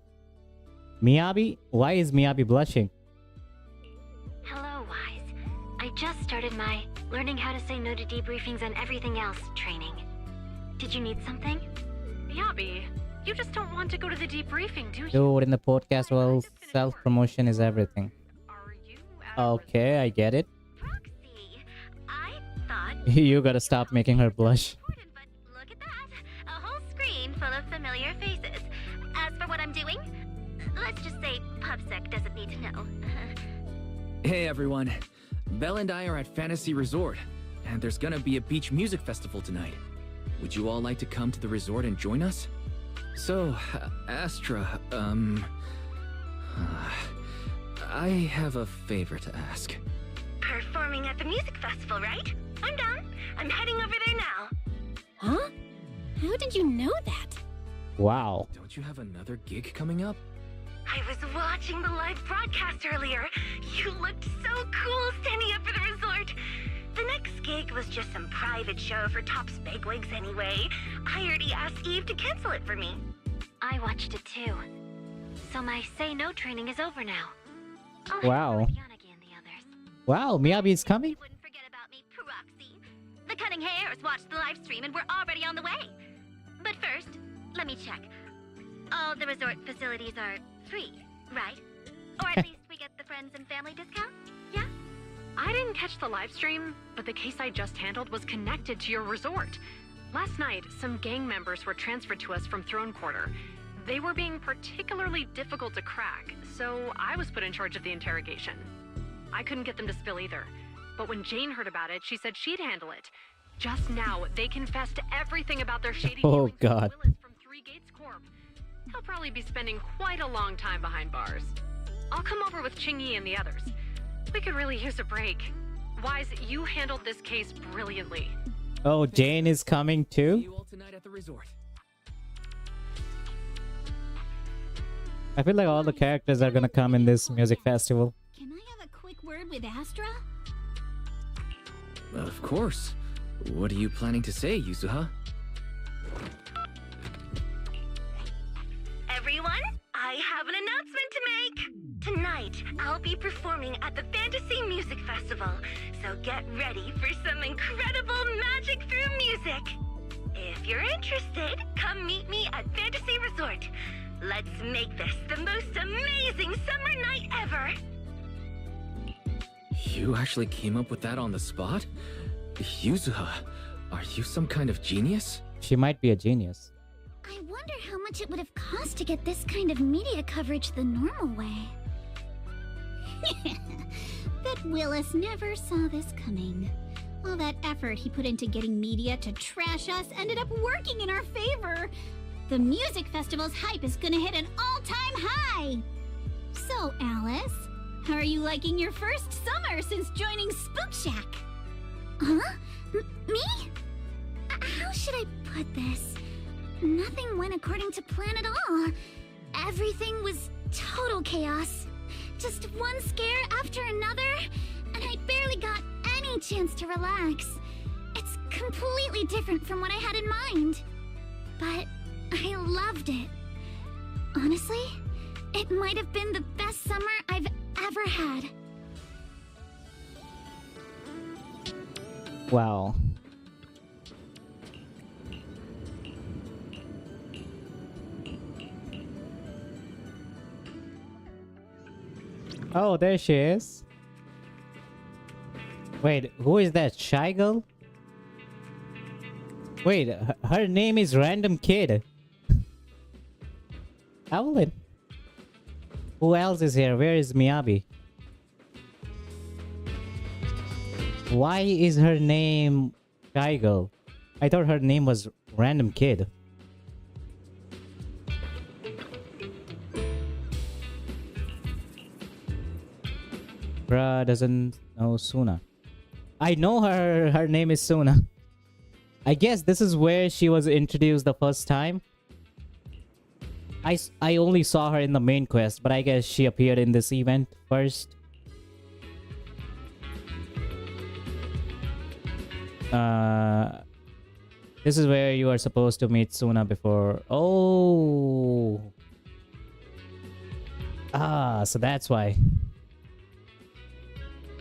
Speaker 1: Miyabi? Why is Miyabi blushing?
Speaker 14: Hello, Wise. I just started my learning how to say no to debriefings and everything else training. Did you need something?
Speaker 15: Yabi, you just don't want to go to the debriefing, do you?
Speaker 1: Dude, in the podcast world, self-promotion is everything. Okay, I get it.
Speaker 14: I thought
Speaker 1: You gotta stop making her blush.
Speaker 14: look at that. A whole screen full of familiar faces. As for what I'm doing, let's just say PubSec doesn't need to know.
Speaker 5: Hey everyone, Belle and I are at Fantasy Resort, and there's gonna be a beach music festival tonight. Would you all like to come to the resort and join us? So, Astra, I have a favor to ask.
Speaker 14: Performing at the music festival, right? I'm down. I'm heading over there now.
Speaker 2: Huh? How did you know that?
Speaker 1: Wow.
Speaker 5: Don't you have another gig coming up?
Speaker 14: I was watching the live broadcast earlier. You looked so cool standing up for the resort. The next gig was just some private show for Top's bigwigs anyway. I already asked Eve to cancel it for me. I watched it too. So my say no training is over now.
Speaker 1: Wow. Wow, Miyabi is coming?
Speaker 14: The cunning hairs watched the live stream and we're already on the way. But first, let me check. All the resort facilities are free, right? Or at least we get the friends and family discount? Yeah?
Speaker 15: I didn't catch the live stream, but the case I just handled was connected to your resort. Last night, some gang members were transferred to us from Throne Quarter. They were being particularly difficult to crack, so I was put in charge of the interrogation. I couldn't get them to spill either. But when Jane heard about it, she said she'd handle it. Just now, they confessed to everything about their shady
Speaker 1: Oh
Speaker 15: dealings with
Speaker 1: God.
Speaker 15: Willis from Three Gates Corp. He'll probably be spending quite a long time behind bars. I'll come over with Chingy and the others. We could really use a break. Wise, you handled this case brilliantly.
Speaker 1: Oh, Jane is coming
Speaker 5: See
Speaker 1: too?
Speaker 5: you all tonight at the resort.
Speaker 1: I feel like all the characters are gonna come in this music festival.
Speaker 3: Can I have a quick word with Astra?
Speaker 5: Of course. What are you planning to say, Yuzuha?
Speaker 14: Everyone, I have an announcement to make! Tonight, I'll be performing at the Fantasy Music Festival, so get ready for some incredible magic through music! If you're interested, come meet me at Fantasy Resort. Let's make this the most amazing summer night ever!
Speaker 5: You actually came up with that on the spot? Yuzuha, are you some kind of genius?
Speaker 1: She might be a genius.
Speaker 4: I wonder how much it would have cost to get this kind of media coverage the normal way.
Speaker 3: Bet Willis never saw this coming. All that effort he put into getting media to trash us ended up working in our favor. The music festival's hype is gonna hit an all-time high. So, Alice, how are you liking your first summer since joining Spook Shack?
Speaker 4: Huh? Me? How should I put this? Nothing went according to plan at all. Everything was total chaos. Just one scare after another, and I barely got any chance to relax. It's completely different from what I had in mind. But I loved it. Honestly, it might have been the best summer I've ever had.
Speaker 1: Wow. Oh, there she is. Wait, who is that? Shy Girl? Wait, her name is Random Kid. Evelyn. Who else is here? Where is Miyabi? Why is her name Shy Girl? I thought her name was Random Kid. Bruh doesn't know Suna. I know her name is Suna. I guess this is where she was introduced the first time. I only saw her in the main quest, but I guess she appeared in this event first. This is where you are supposed to meet Suna before. Oh. Ah, so that's why.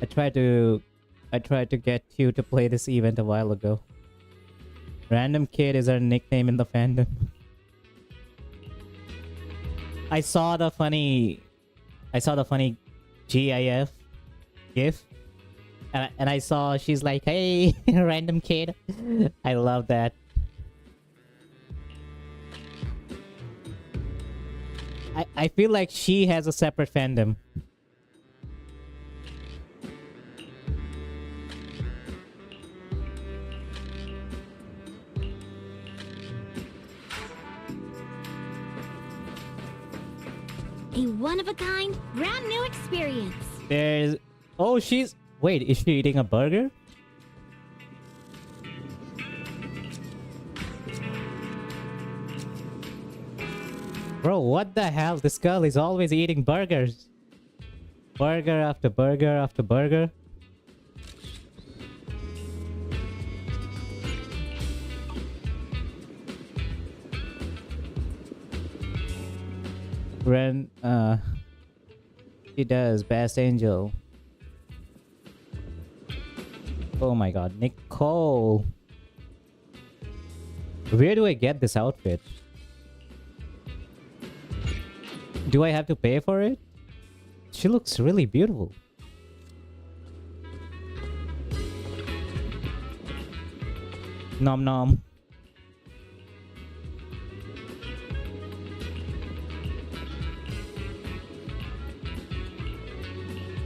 Speaker 1: I tried to get you to play this event a while ago. Random Kid is her nickname in the fandom. I saw the funny GIF GIF. And I saw she's like, hey, Random Kid. I love that. I feel like she has a separate fandom.
Speaker 3: A one-of-a-kind, brand new experience.
Speaker 1: There's... Oh, she's... Wait, is she eating a burger? Bro, what the hell? This girl is always eating burgers. Burger after burger after burger. Ren, she does. Best Angel. Oh my god, Nicole. Where do I get this outfit? Do I have to pay for it? She looks really beautiful. Nom nom.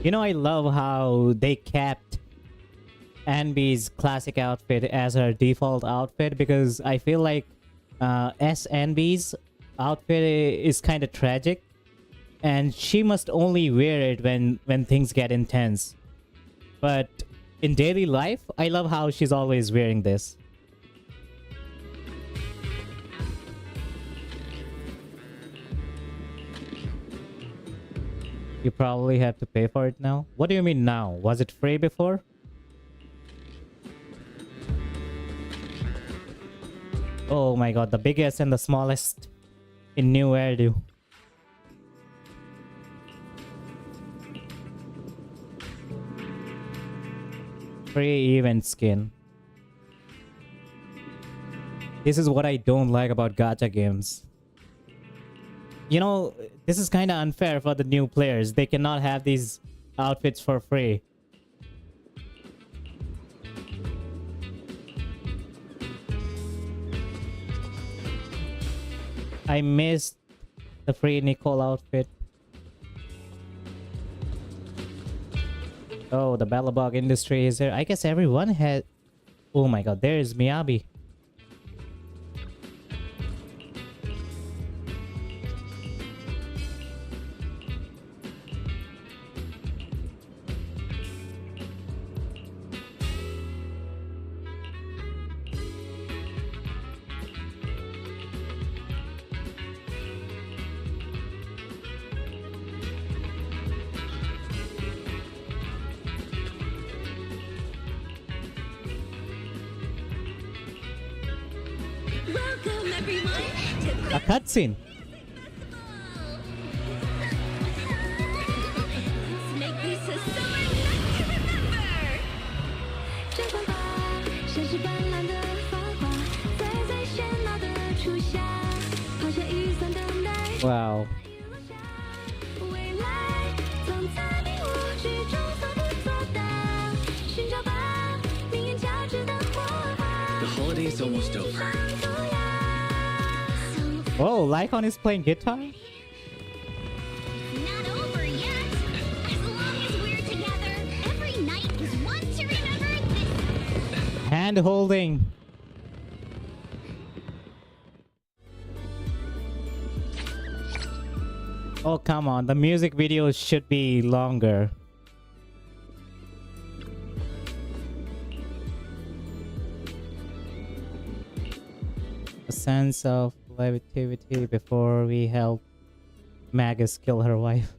Speaker 1: You know, I love how they kept Anby's classic outfit as her default outfit, because I feel like Anby's outfit is kind of tragic, and she must only wear it when things get intense. But in daily life, I love how she's always wearing this. You probably have to pay for it now. What do you mean now? Was it free before? Oh my god, the biggest and the smallest in New Erdu. Free event skin. This is what I don't like about gacha games. You know, this is kind of unfair for the new players. They cannot have these outfits for free. I missed the free Nicole outfit. Oh, the Bellabog industry is there. I guess everyone had... Oh my god, there's Miyabi.
Speaker 3: Welcome everyone to
Speaker 1: A cutscene.
Speaker 3: Let's make this a summer night to remember.
Speaker 16: 绽放吧，像是斑斓的芳花，在最喧闹的初夏，抛下雨伞等待。
Speaker 1: Wow.
Speaker 16: 未来总在迷雾之中从不作答，寻找吧，命运交织的火花。
Speaker 5: The holiday's almost over.
Speaker 1: Oh, Lycon is playing guitar?
Speaker 3: Not over yet. As long as we're together, every night is one to remember this.
Speaker 1: Hand holding. Oh, come on. The music videos should be longer. A sense of levity before we help Magus kill her wife.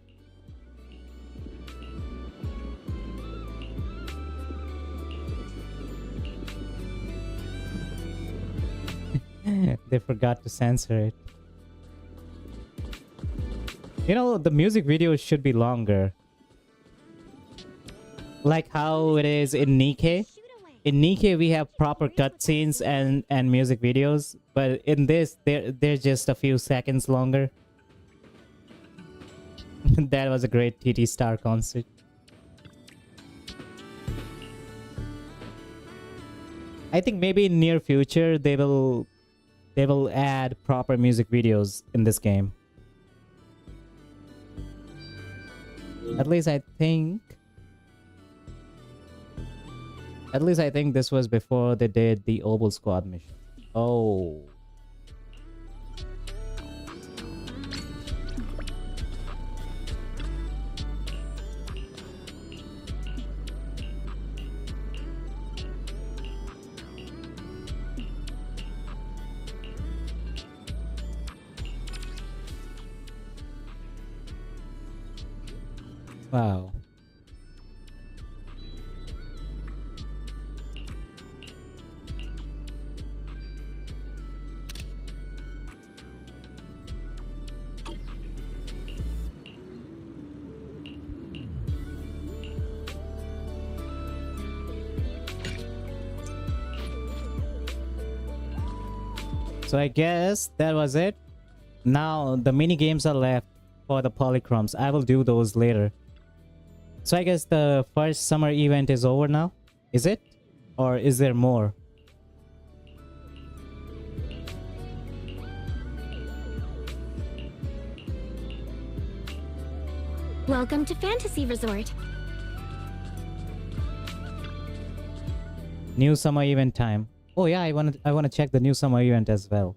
Speaker 1: They forgot to censor it. You know, the music videos should be longer. Like how it is in Nikkei. In Nikkei, we have proper cutscenes and music videos. But in this, they're just a few seconds longer. That was a great TT Star concert. I think maybe in near future, they will add proper music videos in this game. At least I think this was before they did the Obel Squad mission. Oh. Wow. So I guess that was it. Now the mini games are left for the polychromes. I will do those later. So I guess the first summer event is over now. Is it? Or is there more?
Speaker 2: Welcome to Fantasy Resort.
Speaker 1: New summer event time. Oh yeah, I wanna check the new summer event as well.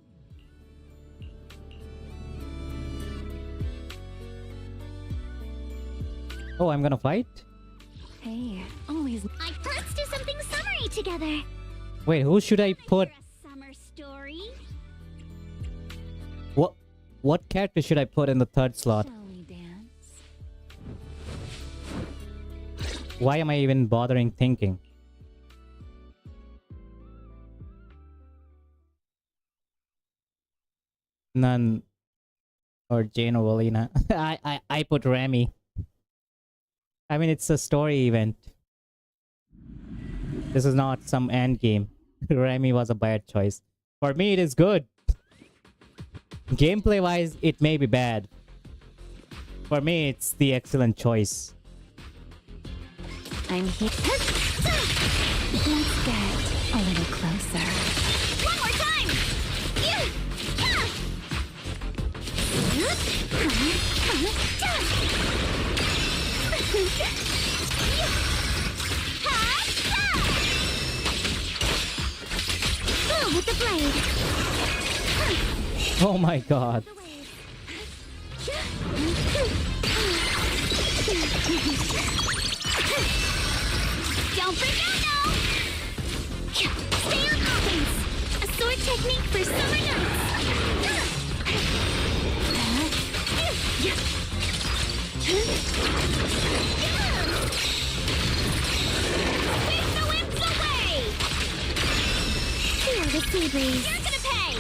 Speaker 1: Oh, I'm gonna fight?
Speaker 2: Hey, always.
Speaker 4: Let's do something summery together.
Speaker 1: Wait, who should I put?
Speaker 4: Summer story.
Speaker 1: What character should I put in the third slot?
Speaker 2: Shall we dance?
Speaker 1: Why am I even bothering thinking? None or Jane or Valina. I put Remy. I mean, it's a story event. This is not some end game. Remy was a bad choice. For me, it is good. Gameplay wise, it may be bad. For me, it's the excellent choice.
Speaker 2: I'm here. Let's get a little closer.
Speaker 4: One more time. Boom with the blade.
Speaker 1: Oh my god.
Speaker 4: Don't freak out now! Stay on offense! A sword technique for summer nights! Sweep the wimps away! Feel the sea breeze. You're gonna pay!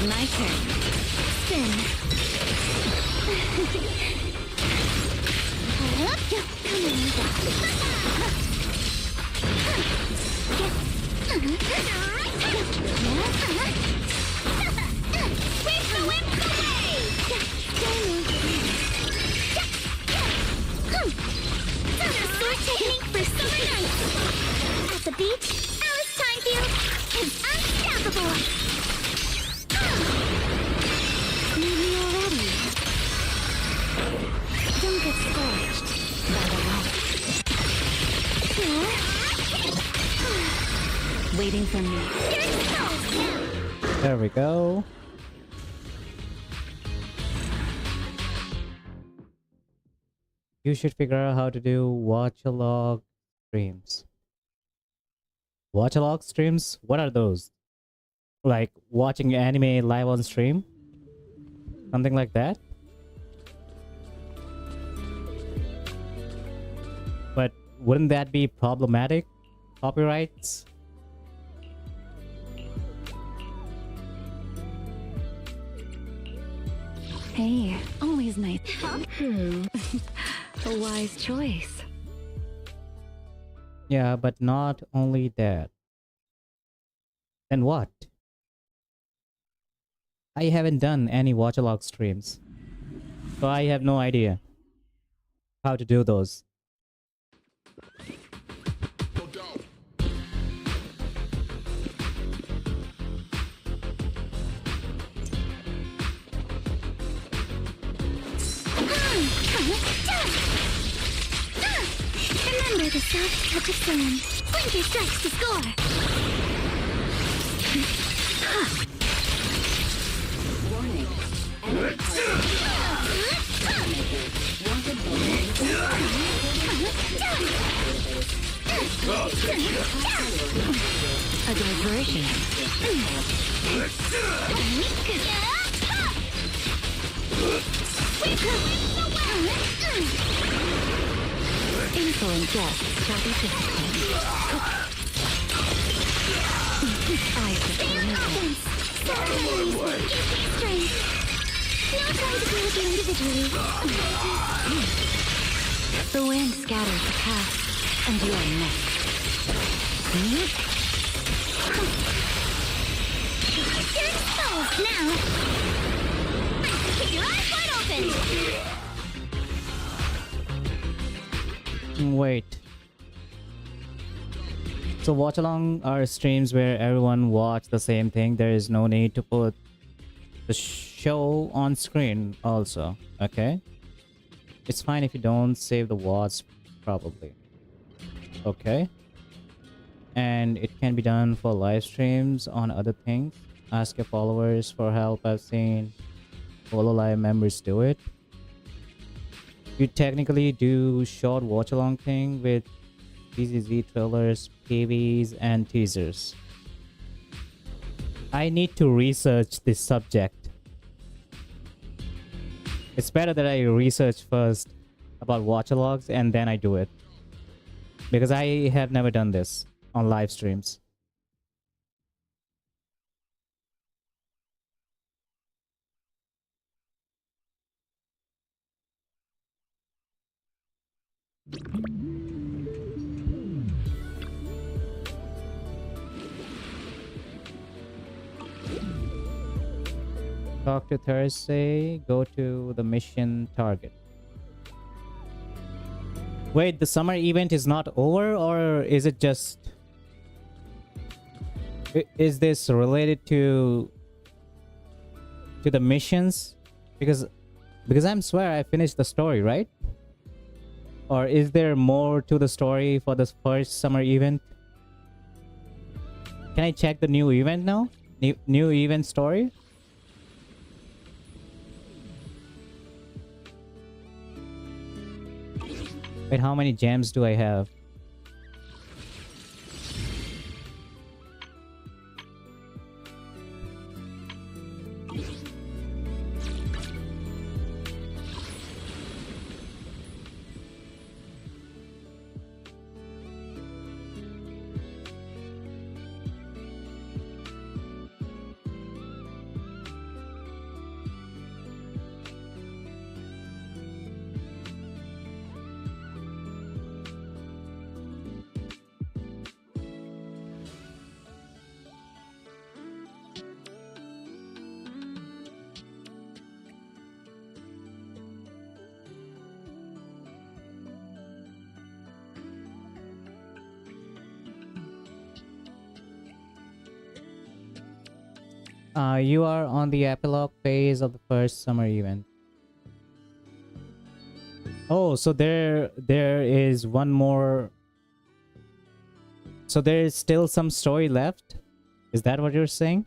Speaker 2: My turn.
Speaker 4: Spin. Sweep the wimps away! Sword technique for summer nights! At the beach, Alice Timefield is unstoppable! Need me already? Don't get scorched by the light.
Speaker 2: Waiting for me.
Speaker 1: There we go. You should figure out how to do watch-along streams. Watch-along streams? What are those? Like watching anime live on stream? Something like that? But wouldn't that be problematic? Copyrights?
Speaker 2: Hey, always nice. A wise choice.
Speaker 1: Yeah, but not only that. Then what? I haven't done any watch-along streams, so I have no idea how to do those.
Speaker 4: Remember the soft touch of sand. Splinter strikes to score.
Speaker 12: Warning. Enemy
Speaker 2: A diversion. Insolent guests shall be disciplined. I
Speaker 4: Stay on offense. Seven enemies will give me strength. No time to deal with you individually.
Speaker 2: The wind scatters the past, and you are next.
Speaker 4: You're exposed now. Keep your eyes wide open.
Speaker 1: Wait. So watch along are streams where everyone watch the same thing. There is no need to put the show on screen also. Okay? It's fine if you don't save the watch, probably. Okay. and it can be done for live streams on other things. Ask your followers for help. I've seen Hololive members do it. You technically do short watch along thing with DZZ trailers, PVs, and teasers. I need to research this subject. It's better that I research first about watch-alongs and then I do it. Because I have never done this on live streams. Talk to Thursday, go to the mission target. Wait, the summer event is not over, or is it just... Is this related to the missions? Because I swear I finished the story, right? Or is there more to the story for this first summer event? Can I check the new event now? New event story? Wait, how many gems do I have? You are on the epilogue phase of the first summer event. Oh, so there is one more. So there is still some story left? Is that what you're saying?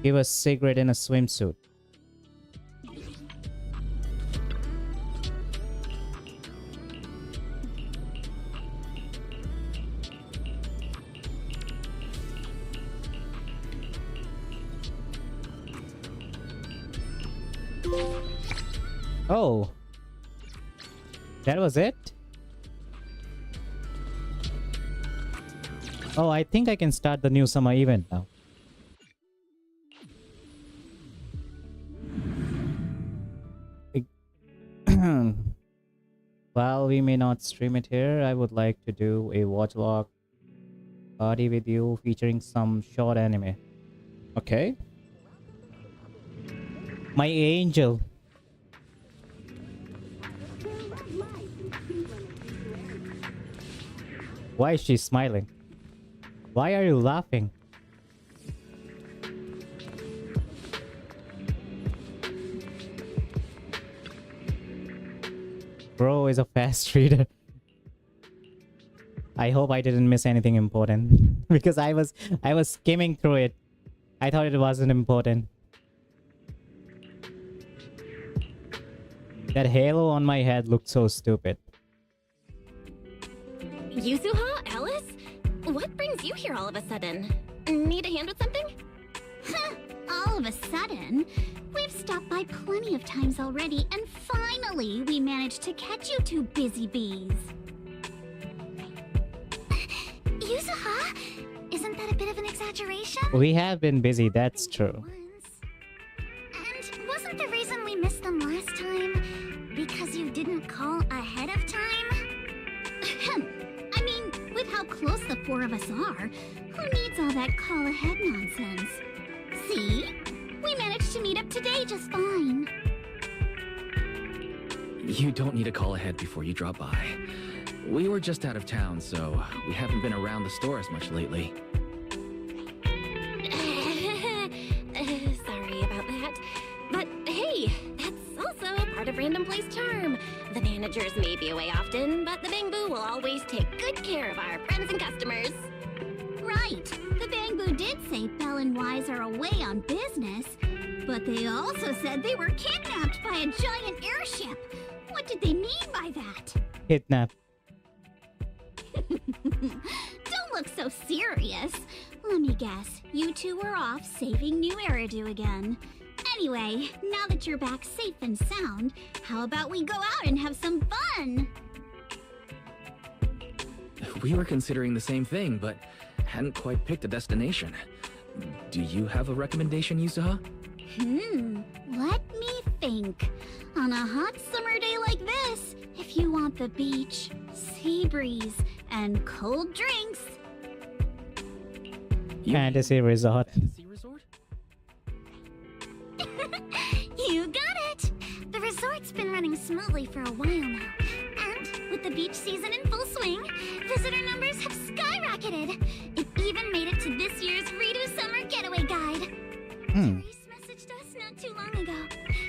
Speaker 1: Give a cigarette in a swimsuit. Oh, that was it? Oh, I think I can start the new summer event now. While we may not stream it here, I would like to do a watch log party with you featuring some short anime. Okay. My angel. Why is she smiling? Why are you laughing? Bro is a fast reader. I hope I didn't miss anything important because I was skimming through it. I thought it wasn't important. That halo on my head looked so stupid.
Speaker 2: Yuzuha? Alice? What brings you here all of a sudden? Need a hand with something?
Speaker 3: All of a sudden? We've stopped by plenty of times already, and finally we managed to catch you two busy bees.
Speaker 4: Yuzuha? Isn't that a bit of an exaggeration?
Speaker 1: We have been busy, that's true.
Speaker 4: And wasn't the reason we missed them last time because you didn't call ahead of time?
Speaker 3: I mean, with how close the four of us are, who needs all that call ahead nonsense? See? We managed to meet up today just fine.
Speaker 5: You don't need to call ahead before you drop by. We were just out of town, so we haven't been around the store as much lately.
Speaker 2: managers may be away often, but the Bamboo will always take good care of our friends and customers.
Speaker 3: Right. The Bamboo did say Belle and Wise are away on business, but they also said they were kidnapped by a giant airship. What did they mean by that?
Speaker 1: Kidnap.
Speaker 3: Don't look so serious. Let me guess, you two were off saving New Eridu again. Anyway, now that you're back safe and sound, how about we go out and have some fun?
Speaker 5: We were considering the same thing, but hadn't quite picked a destination. Do you have a recommendation, Yusaha?
Speaker 3: Let me think. On a hot summer day like this, if you want the beach, sea breeze, and cold drinks...
Speaker 1: Fantasy Resort.
Speaker 5: Fantasy Resort?
Speaker 4: You got it! The resort's been running smoothly for a while now. And with the beach season in full swing, visitor numbers have skyrocketed. It even made it to this year's Redo Summer Getaway Guide. Therese messaged us not too long ago.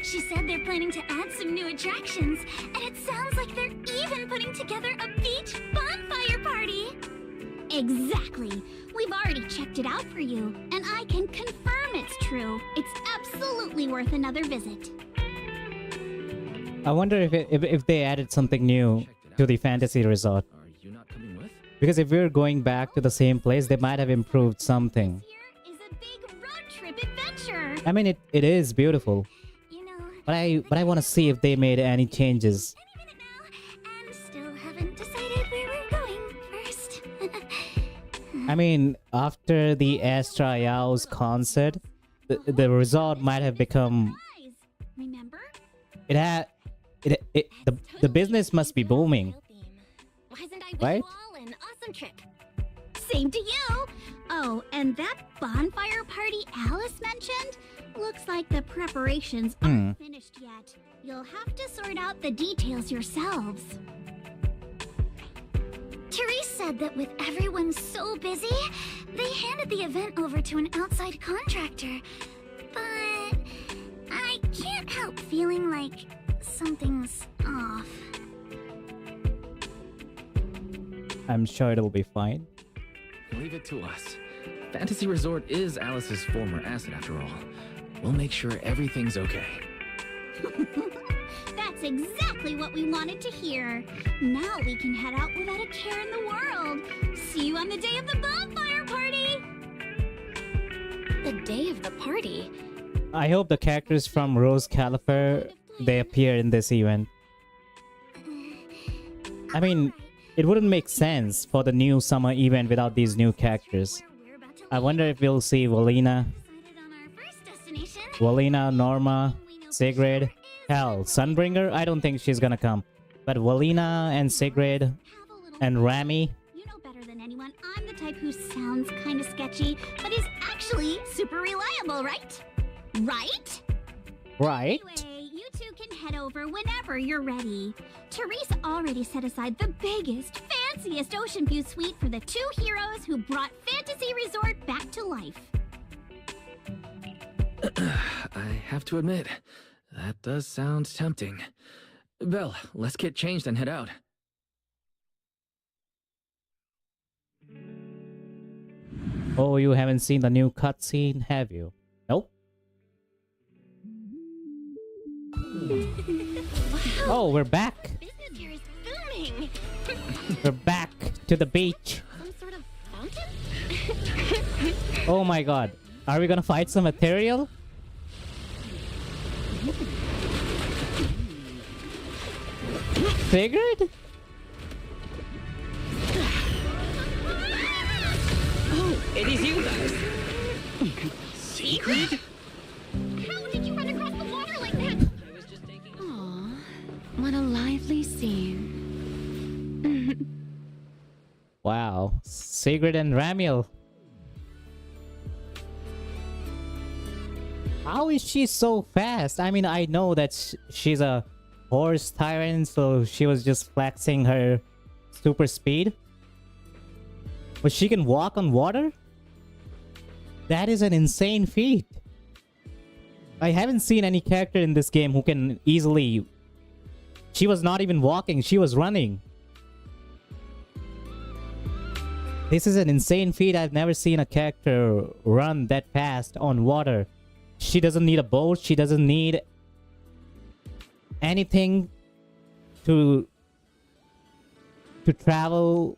Speaker 4: She said they're planning to add some new attractions, and it sounds like they're even putting together a beach bonfire party. Exactly. We've already checked it out for you, and I can confirm it's true. It's absolutely worth another visit.
Speaker 1: I wonder if they added something new to the Fantasy Resort.
Speaker 5: Are you not coming with?
Speaker 1: Because if we're going back to the same place, they might have improved something.
Speaker 3: Here is a big road trip adventure.
Speaker 1: I mean, it is beautiful.
Speaker 4: You know,
Speaker 1: But I want to see if they made any changes.
Speaker 4: any minute now, and still haven't decided where we're going first.
Speaker 1: I mean, after the Astra Yao's concert, the resort might have become...
Speaker 3: Remember?
Speaker 1: It had... The business must be booming.
Speaker 2: Wasn't I wish
Speaker 1: Right?
Speaker 2: you all an awesome trip?
Speaker 3: Same to you. Oh, and that bonfire party Alice mentioned? Looks like the preparations aren't finished yet. You'll have to sort out the details yourselves.
Speaker 4: Therese said that with everyone so busy, they handed the event over to an outside contractor. But I can't help feeling like something's off.
Speaker 1: I'm sure it'll be fine.
Speaker 5: Leave it to us. Fantasy Resort is Alice's former asset, after all. We'll make sure everything's okay.
Speaker 3: That's exactly what we wanted to hear. Now we can head out without a care in the world. See you on the day of the bonfire party!
Speaker 2: The day of the party?
Speaker 1: I hope the characters from Rose Califer, they appear in this event. I mean, it wouldn't make sense for the new summer event without these new characters. I wonder if we'll see Valina, Norma, Sigrid, hell, Sunbringer? I don't think she's gonna come. But Valina and Sigrid and Rami.
Speaker 3: You know better than anyone, I'm the type who sounds kind of sketchy, but is actually super reliable, right? Right?
Speaker 1: Right?
Speaker 3: Anyway, you two can head over whenever you're ready. Therese already set aside the biggest, fanciest ocean view suite for the two heroes who brought Fantasy Resort back to life.
Speaker 5: I have to admit, that does sound tempting. Belle, let's get changed and head out.
Speaker 1: Oh, you haven't seen the new cutscene, have you? Nope. Oh, we're back.
Speaker 2: Business here is booming.
Speaker 1: We're back to the beach.
Speaker 2: Some sort of fountain?
Speaker 1: Oh my god. Are we gonna fight some ethereal? Figured?
Speaker 11: Oh, it is you guys.
Speaker 2: Secret? How did you run across the water like that?
Speaker 6: Aw, what a lively scene.
Speaker 1: Wow. Sigrid and Ramiel. How is she so fast? I mean, I know that she's a horse tyrant, so she was just flexing her super speed. But she can walk on water? That is an insane feat. I haven't seen any character in this game who can easily She was not even walking, she was running. This is an insane feat. I've never seen a character run that fast on water. She doesn't need a boat, she doesn't need anything to travel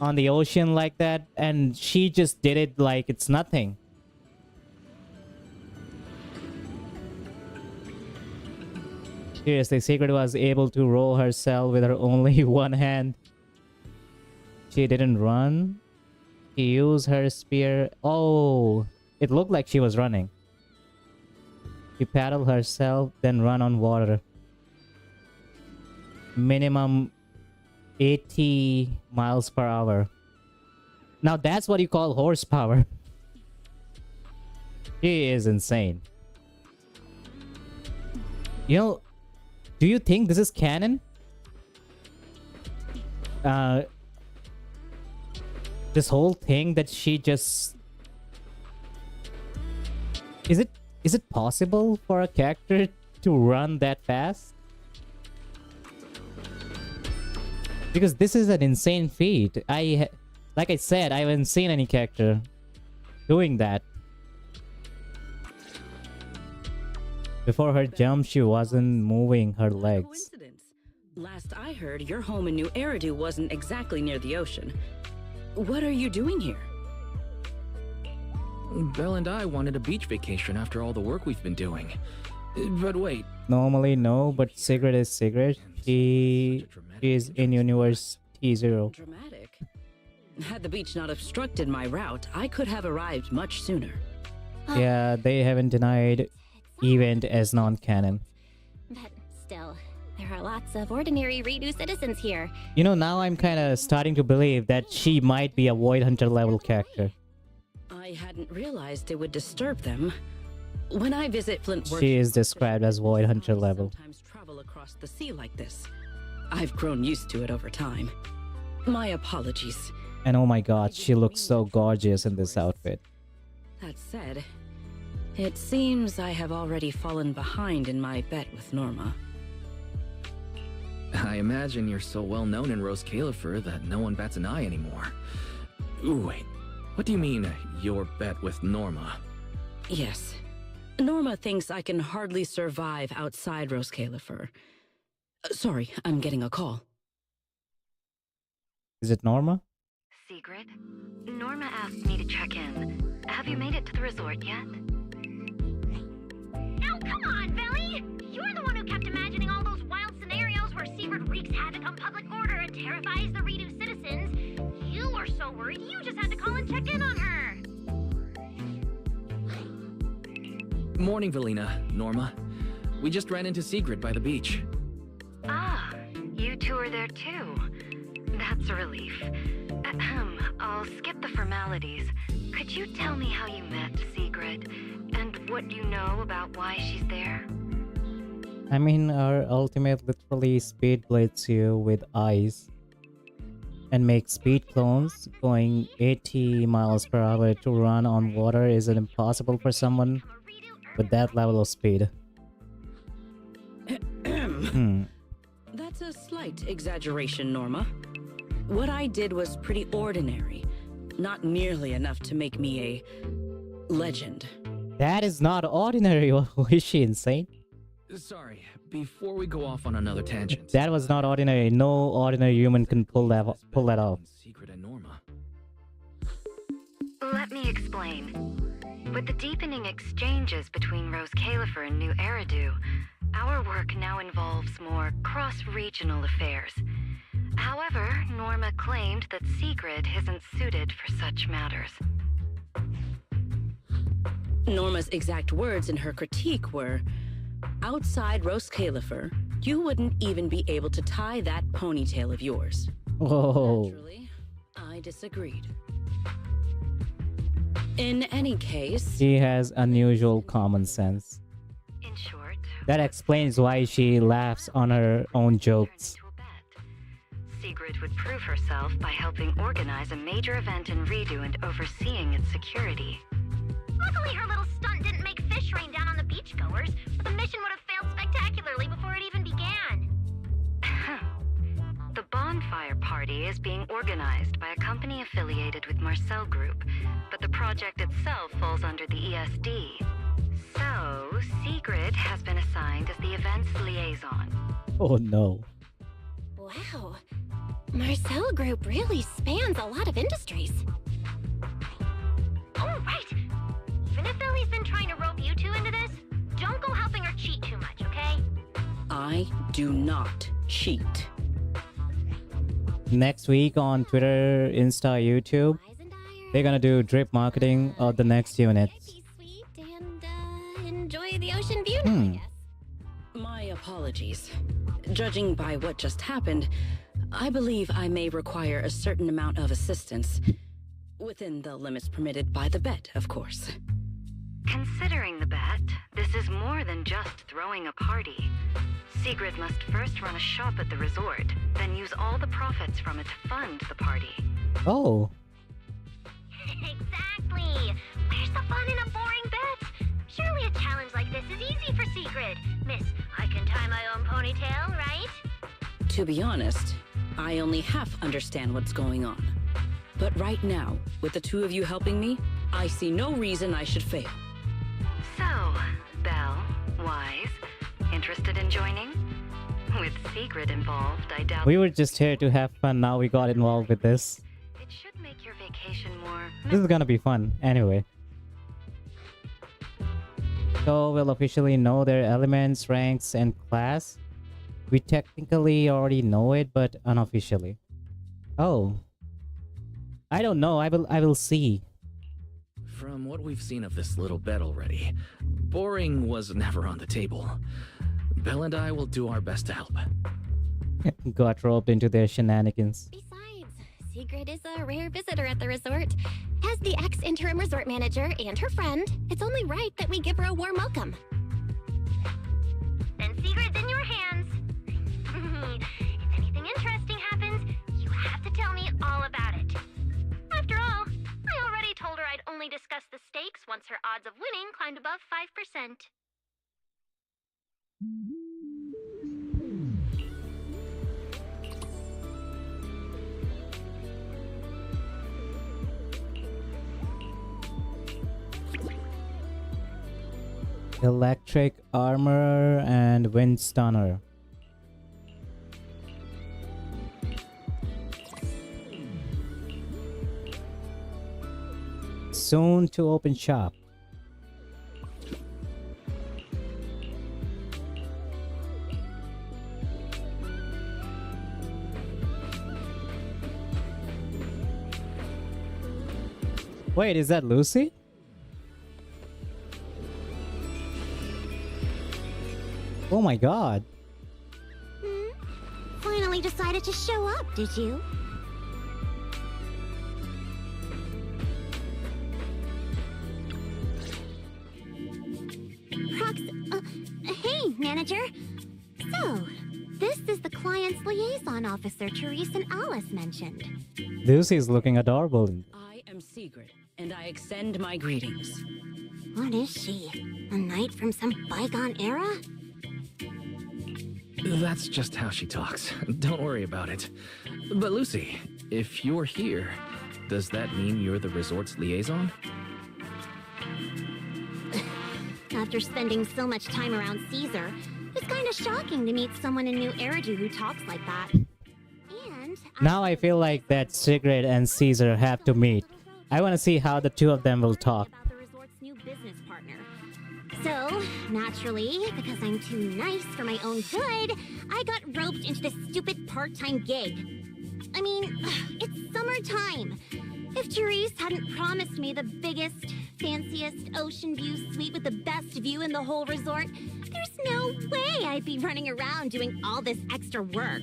Speaker 1: on the ocean like that, and she just did it like it's nothing. Seriously, Secret was able to row herself with her only one hand. She didn't run. She used her spear. Oh, it looked like she was running. She paddled herself, then run on water. Minimum 80 miles per hour. Now that's what you call horsepower. She is insane. You know, do you think this is canon? This whole thing that she just... Is it possible for a character to run that fast? Because this is an insane feat. Like I said, I haven't seen any character doing that. Before her jump, she wasn't moving her legs.
Speaker 17: Last I heard, your home in New Eridu wasn't exactly near the ocean. What are you doing here?
Speaker 5: Belle and I wanted a beach vacation after all the work we've been doing. But wait.
Speaker 1: Normally, no, but Sigrid is Sigrid. She is in Universe T0.
Speaker 17: Dramatic. Had the beach not obstructed my route, I could have arrived much sooner.
Speaker 1: Yeah, they haven't denied event as non-canon.
Speaker 2: But still, there are lots of ordinary Redo citizens here.
Speaker 1: You know, now I'm kind of starting to believe that she might be a Void Hunter level character.
Speaker 17: I hadn't realized it would disturb them. When I visit Flint Works,
Speaker 1: She is described as Void Hunter level.
Speaker 17: sometimes travel across the sea like this. I've grown used to it over time. My apologies.
Speaker 1: And oh my god, she looks so gorgeous in this outfit.
Speaker 17: That said, it seems I have already fallen behind in my bet with Norma.
Speaker 5: I imagine you're so well known in Rose Califer that no one bats an eye anymore. Ooh, wait. What do you mean, your bet with Norma?
Speaker 17: Yes. Norma thinks I can hardly survive outside Rose Califer. Sorry, I'm getting a call.
Speaker 1: Is it Norma?
Speaker 14: Sigrid, Norma asked me to check in. Have you made it to the resort yet?
Speaker 4: Oh, come on, Belly! You're the one who kept imagining all those wild scenarios where Sigrid wreaks havoc on public order and terrifies the Redo citizens. You were so worried you just had to call and check in on her.
Speaker 5: Morning, Velina, Norma. We just ran into Sigrid by the beach.
Speaker 14: Ah, you two are there too. That's a relief. Ahem, I'll skip the formalities. Could you tell me how you met Sigrid? And what you know about why she's there?
Speaker 1: I mean, our ultimate literally speed blades you with eyes and make speed clones. Going 80 miles per hour to run on water isn't impossible for someone with that level of speed.
Speaker 17: That's a slight exaggeration, Norma. What I did was pretty ordinary. Not nearly enough to make me a legend.
Speaker 1: That is not ordinary. Is she insane?
Speaker 5: Sorry, before we go off on another tangent.
Speaker 1: That was not ordinary. No ordinary human can pull that off.
Speaker 5: Sigrid and Norma.
Speaker 14: Let me explain. With the deepening exchanges between Rose Califer and New Eridu, our work now involves more cross-regional affairs. However, Norma claimed that Sigrid isn't suited for such matters.
Speaker 17: Norma's exact words in her critique were, outside Rose Califer, you wouldn't even be able to tie that ponytail of yours.
Speaker 1: Whoa.
Speaker 17: Naturally, I disagreed. In any case...
Speaker 1: She has unusual common sense.
Speaker 14: In short,
Speaker 1: that explains why she laughs on her own jokes.
Speaker 14: Sigrid would prove herself by helping organize a major event in Redo and overseeing its security.
Speaker 4: Luckily, her little stunt didn't make fish rain down on the beachgoers, but the mission would have failed spectacularly before it
Speaker 12: bonfire party is being organized by a company affiliated with Marcel Group, but the project itself falls under the ESD. So, Sigrid has been assigned as the event's liaison.
Speaker 1: Oh no.
Speaker 2: Wow. Marcel Group really spans a lot of industries.
Speaker 14: Oh, right! Even if Ellie's been trying to rope you two into this, don't go helping her cheat too much, okay?
Speaker 17: I do not cheat.
Speaker 1: Next week on Twitter, Insta, YouTube, they're gonna do drip marketing of the next units.
Speaker 2: And enjoy the ocean view.
Speaker 17: My apologies. Judging by what just happened, I believe I may require a certain amount of assistance. Within the limits permitted by the bet, of course.
Speaker 12: Considering the bet, this is more than just throwing a party. Sigrid must first run a shop at the resort, then use all the profits from it to fund the party.
Speaker 1: Oh.
Speaker 14: Exactly! Where's the fun in a boring bet? Surely a challenge like this is easy for Sigrid. Miss, I can tie my own ponytail, right?
Speaker 17: To be honest, I only half understand what's going on. But right now, with the two of you helping me, I see no reason I should fail.
Speaker 12: So, Belle, Wise, interested in joining? With Sigrid involved, I doubt...
Speaker 1: We were just here to have fun, now we got involved with this.
Speaker 12: It should make your vacation more...
Speaker 1: This is gonna be fun, anyway. So we'll officially know their elements, ranks, and class. We technically already know it, but unofficially. Oh. I don't know, I will see.
Speaker 5: From what we've seen of this little bet already, boring was never on the table. Belle and I will do our best to help.
Speaker 1: Got roped into their shenanigans.
Speaker 2: Besides, Sigrid is a rare visitor at the resort. As the ex-interim resort manager and her friend, it's only right that we give her a warm welcome.
Speaker 14: Then Sigrid's in your hands. If anything interesting happens, you have to tell me all about it. After all, I already told her I'd only discuss the stakes once her odds of winning climbed above 5%.
Speaker 1: Electric armor and wind stunner. Soon to open shop. Wait, is that Lucy? Oh my god.
Speaker 4: Finally decided to show up, did you? Hey, manager. So, this is the client's liaison officer Therese and Alice mentioned.
Speaker 1: Lucy's looking adorable.
Speaker 17: I am Sigrid, and I extend my greetings.
Speaker 4: What is she? A knight from some bygone era?
Speaker 5: That's just how she talks. Don't worry about it. But Lucy, if you're here, does that mean you're the resort's liaison?
Speaker 4: After spending so much time around Caesar, it's kind of shocking to meet someone in New Eridu who talks like that. And
Speaker 1: Now I feel like that Sigrid and Caesar have to meet. I want to see how the two of them will talk.
Speaker 4: about the resort's new business partner. So, naturally, because I'm too nice for my own good, I got roped into this stupid part-time gig. I mean, it's summertime. If Therese hadn't promised me the biggest, fanciest ocean view suite with the best view in the whole resort, there's no way I'd be running around doing all this extra work.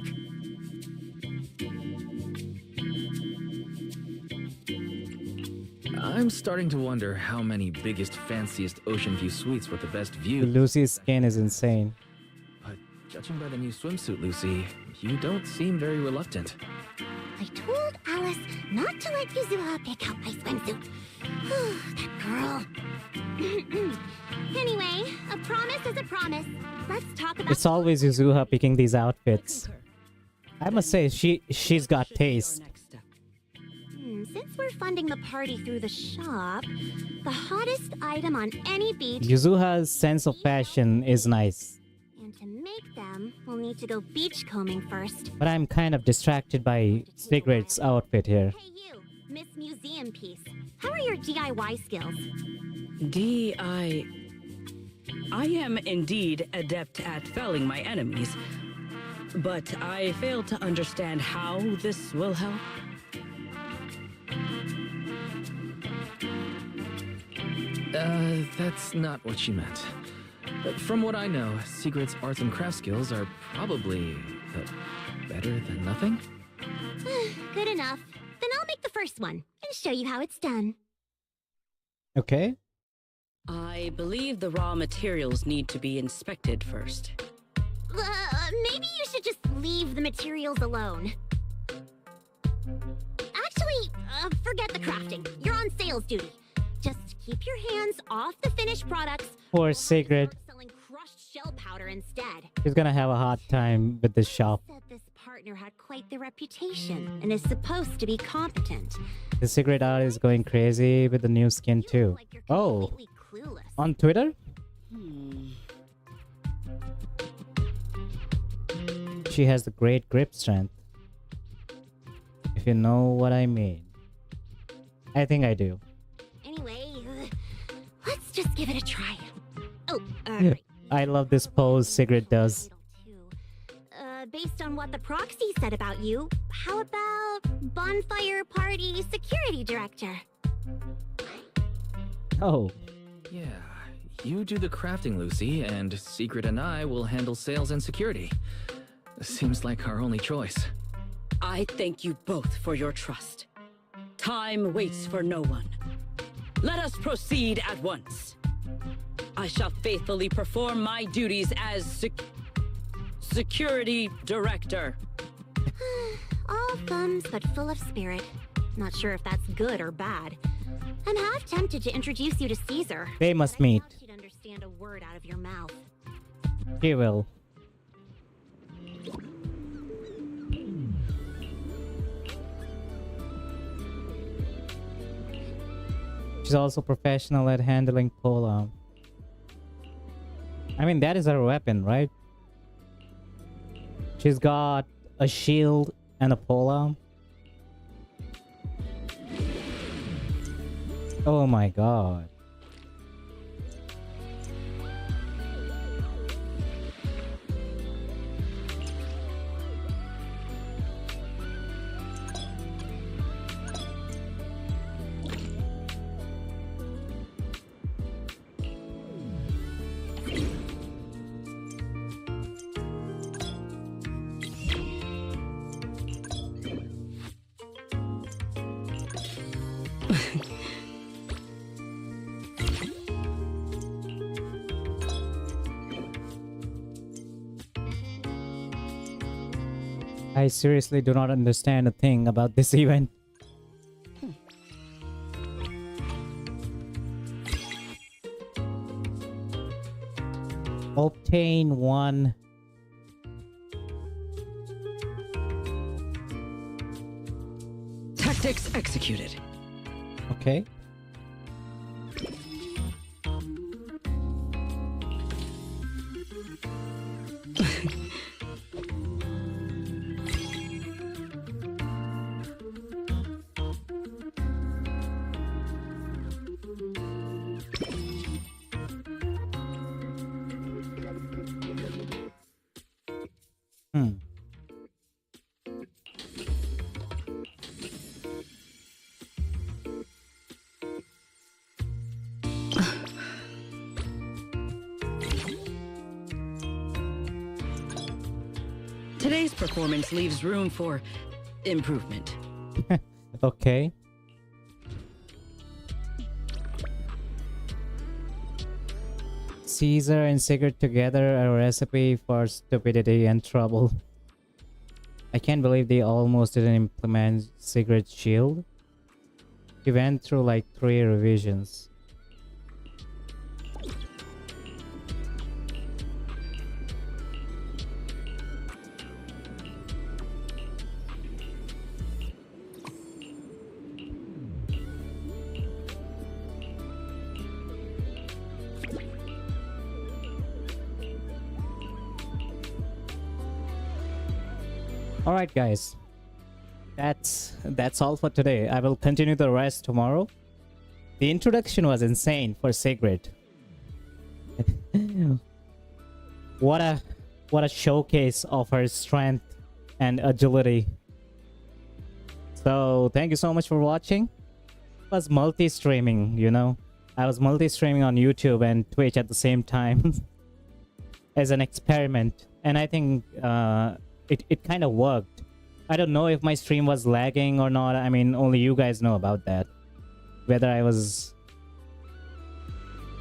Speaker 5: I'm starting to wonder how many biggest, fanciest ocean view suites with the best view.
Speaker 1: Lucy's skin is insane.
Speaker 5: But judging by the new swimsuit, Lucy, you don't seem very reluctant.
Speaker 4: I told Alice not to let Yuzuha pick out my swimsuit. That girl. Anyway, a promise is a promise. Let's talk about...
Speaker 1: It's always Yuzuha picking these outfits. I must say she's got taste.
Speaker 4: Since we're funding the party through the shop, the hottest item on any beach.
Speaker 1: Yuzuha's sense of fashion is nice.
Speaker 4: And to make them, we'll need to go beachcombing first.
Speaker 1: But I'm kind of distracted by Sigrid's outfit here.
Speaker 4: Hey you, Miss Museum Piece. How are your DIY skills?
Speaker 17: I am indeed adept at felling my enemies, but I fail to understand how this will help.
Speaker 5: That's not what she meant. From what I know, Sigrid's arts and craft skills are probably better than nothing.
Speaker 4: Good enough. Then I'll make the first one and show you how it's done.
Speaker 1: Okay.
Speaker 17: I believe the raw materials need to be inspected first.
Speaker 4: Maybe you should just leave the materials alone. Actually, forget the crafting. You're on sales duty. Just keep your hands off the finished products.
Speaker 1: Poor Sigrid.
Speaker 4: Selling crushed shell powder instead.
Speaker 1: She's gonna have a hard time with this shop.
Speaker 4: Said this partner had quite the reputation and is supposed to be competent.
Speaker 1: The Sigrid art is going crazy with the new skin too. Oh, on Twitter? She has the great grip strength. If you know what I mean. I think I do.
Speaker 4: Anyway, let's just give it a try. Oh,
Speaker 1: Right. I love this pose Sigrid does.
Speaker 4: Based on what the proxy said about you, how about bonfire party security director?
Speaker 1: Oh.
Speaker 5: Yeah, you do the crafting, Lucy, and Sigrid and I will handle sales and security. Seems like our only choice.
Speaker 17: I thank you both for your trust. Time waits for no one. Let us proceed at once. I shall faithfully perform my duties as security director.
Speaker 4: All thumbs but full of spirit. Not sure if that's good or bad. I'm half tempted to introduce you to Caesar.
Speaker 1: They must meet.
Speaker 4: She'd understand a word out of your mouth.
Speaker 1: She will. She's also professional at handling polearm. I mean, that is her weapon, right? She's got a shield and a polearm. Oh my god. I seriously do not understand a thing about this event. Obtain one.
Speaker 17: Tactics executed.
Speaker 1: Okay.
Speaker 17: Today's performance leaves room for improvement.
Speaker 1: Okay. Caesar and Sigurd together, a recipe for stupidity and trouble. I can't believe they almost didn't implement Sigurd's shield. He went through like 3 revisions. All right, guys. That's all for today. I will continue the rest tomorrow. The introduction was insane for Sigrid. What a showcase of her strength and agility. So thank you so much for watching. I was multi-streaming, you know. I was multi-streaming on YouTube and Twitch at the same time as an experiment, and I think it kind of worked. I don't know if my stream was lagging or not. I mean, only you guys know about that. Whether I was...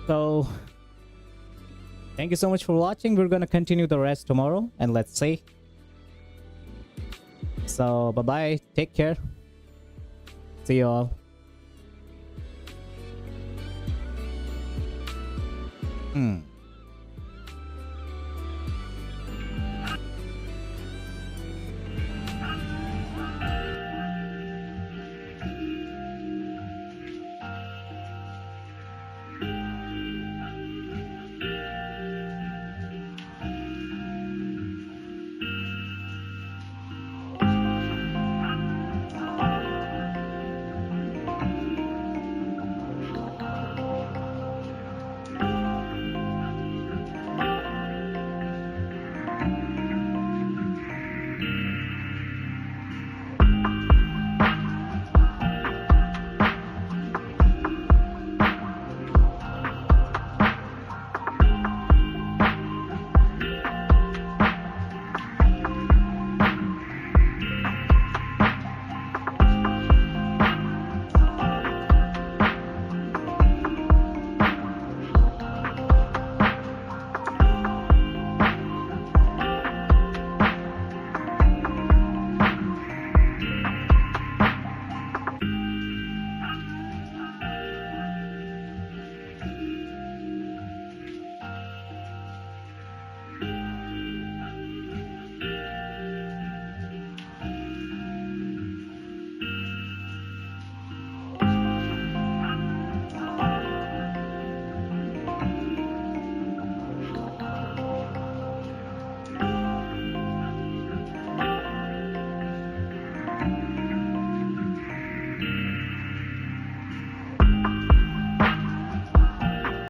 Speaker 1: So, thank you so much for watching. We're gonna continue the rest tomorrow, and let's see. So, bye-bye. Take care. See you all.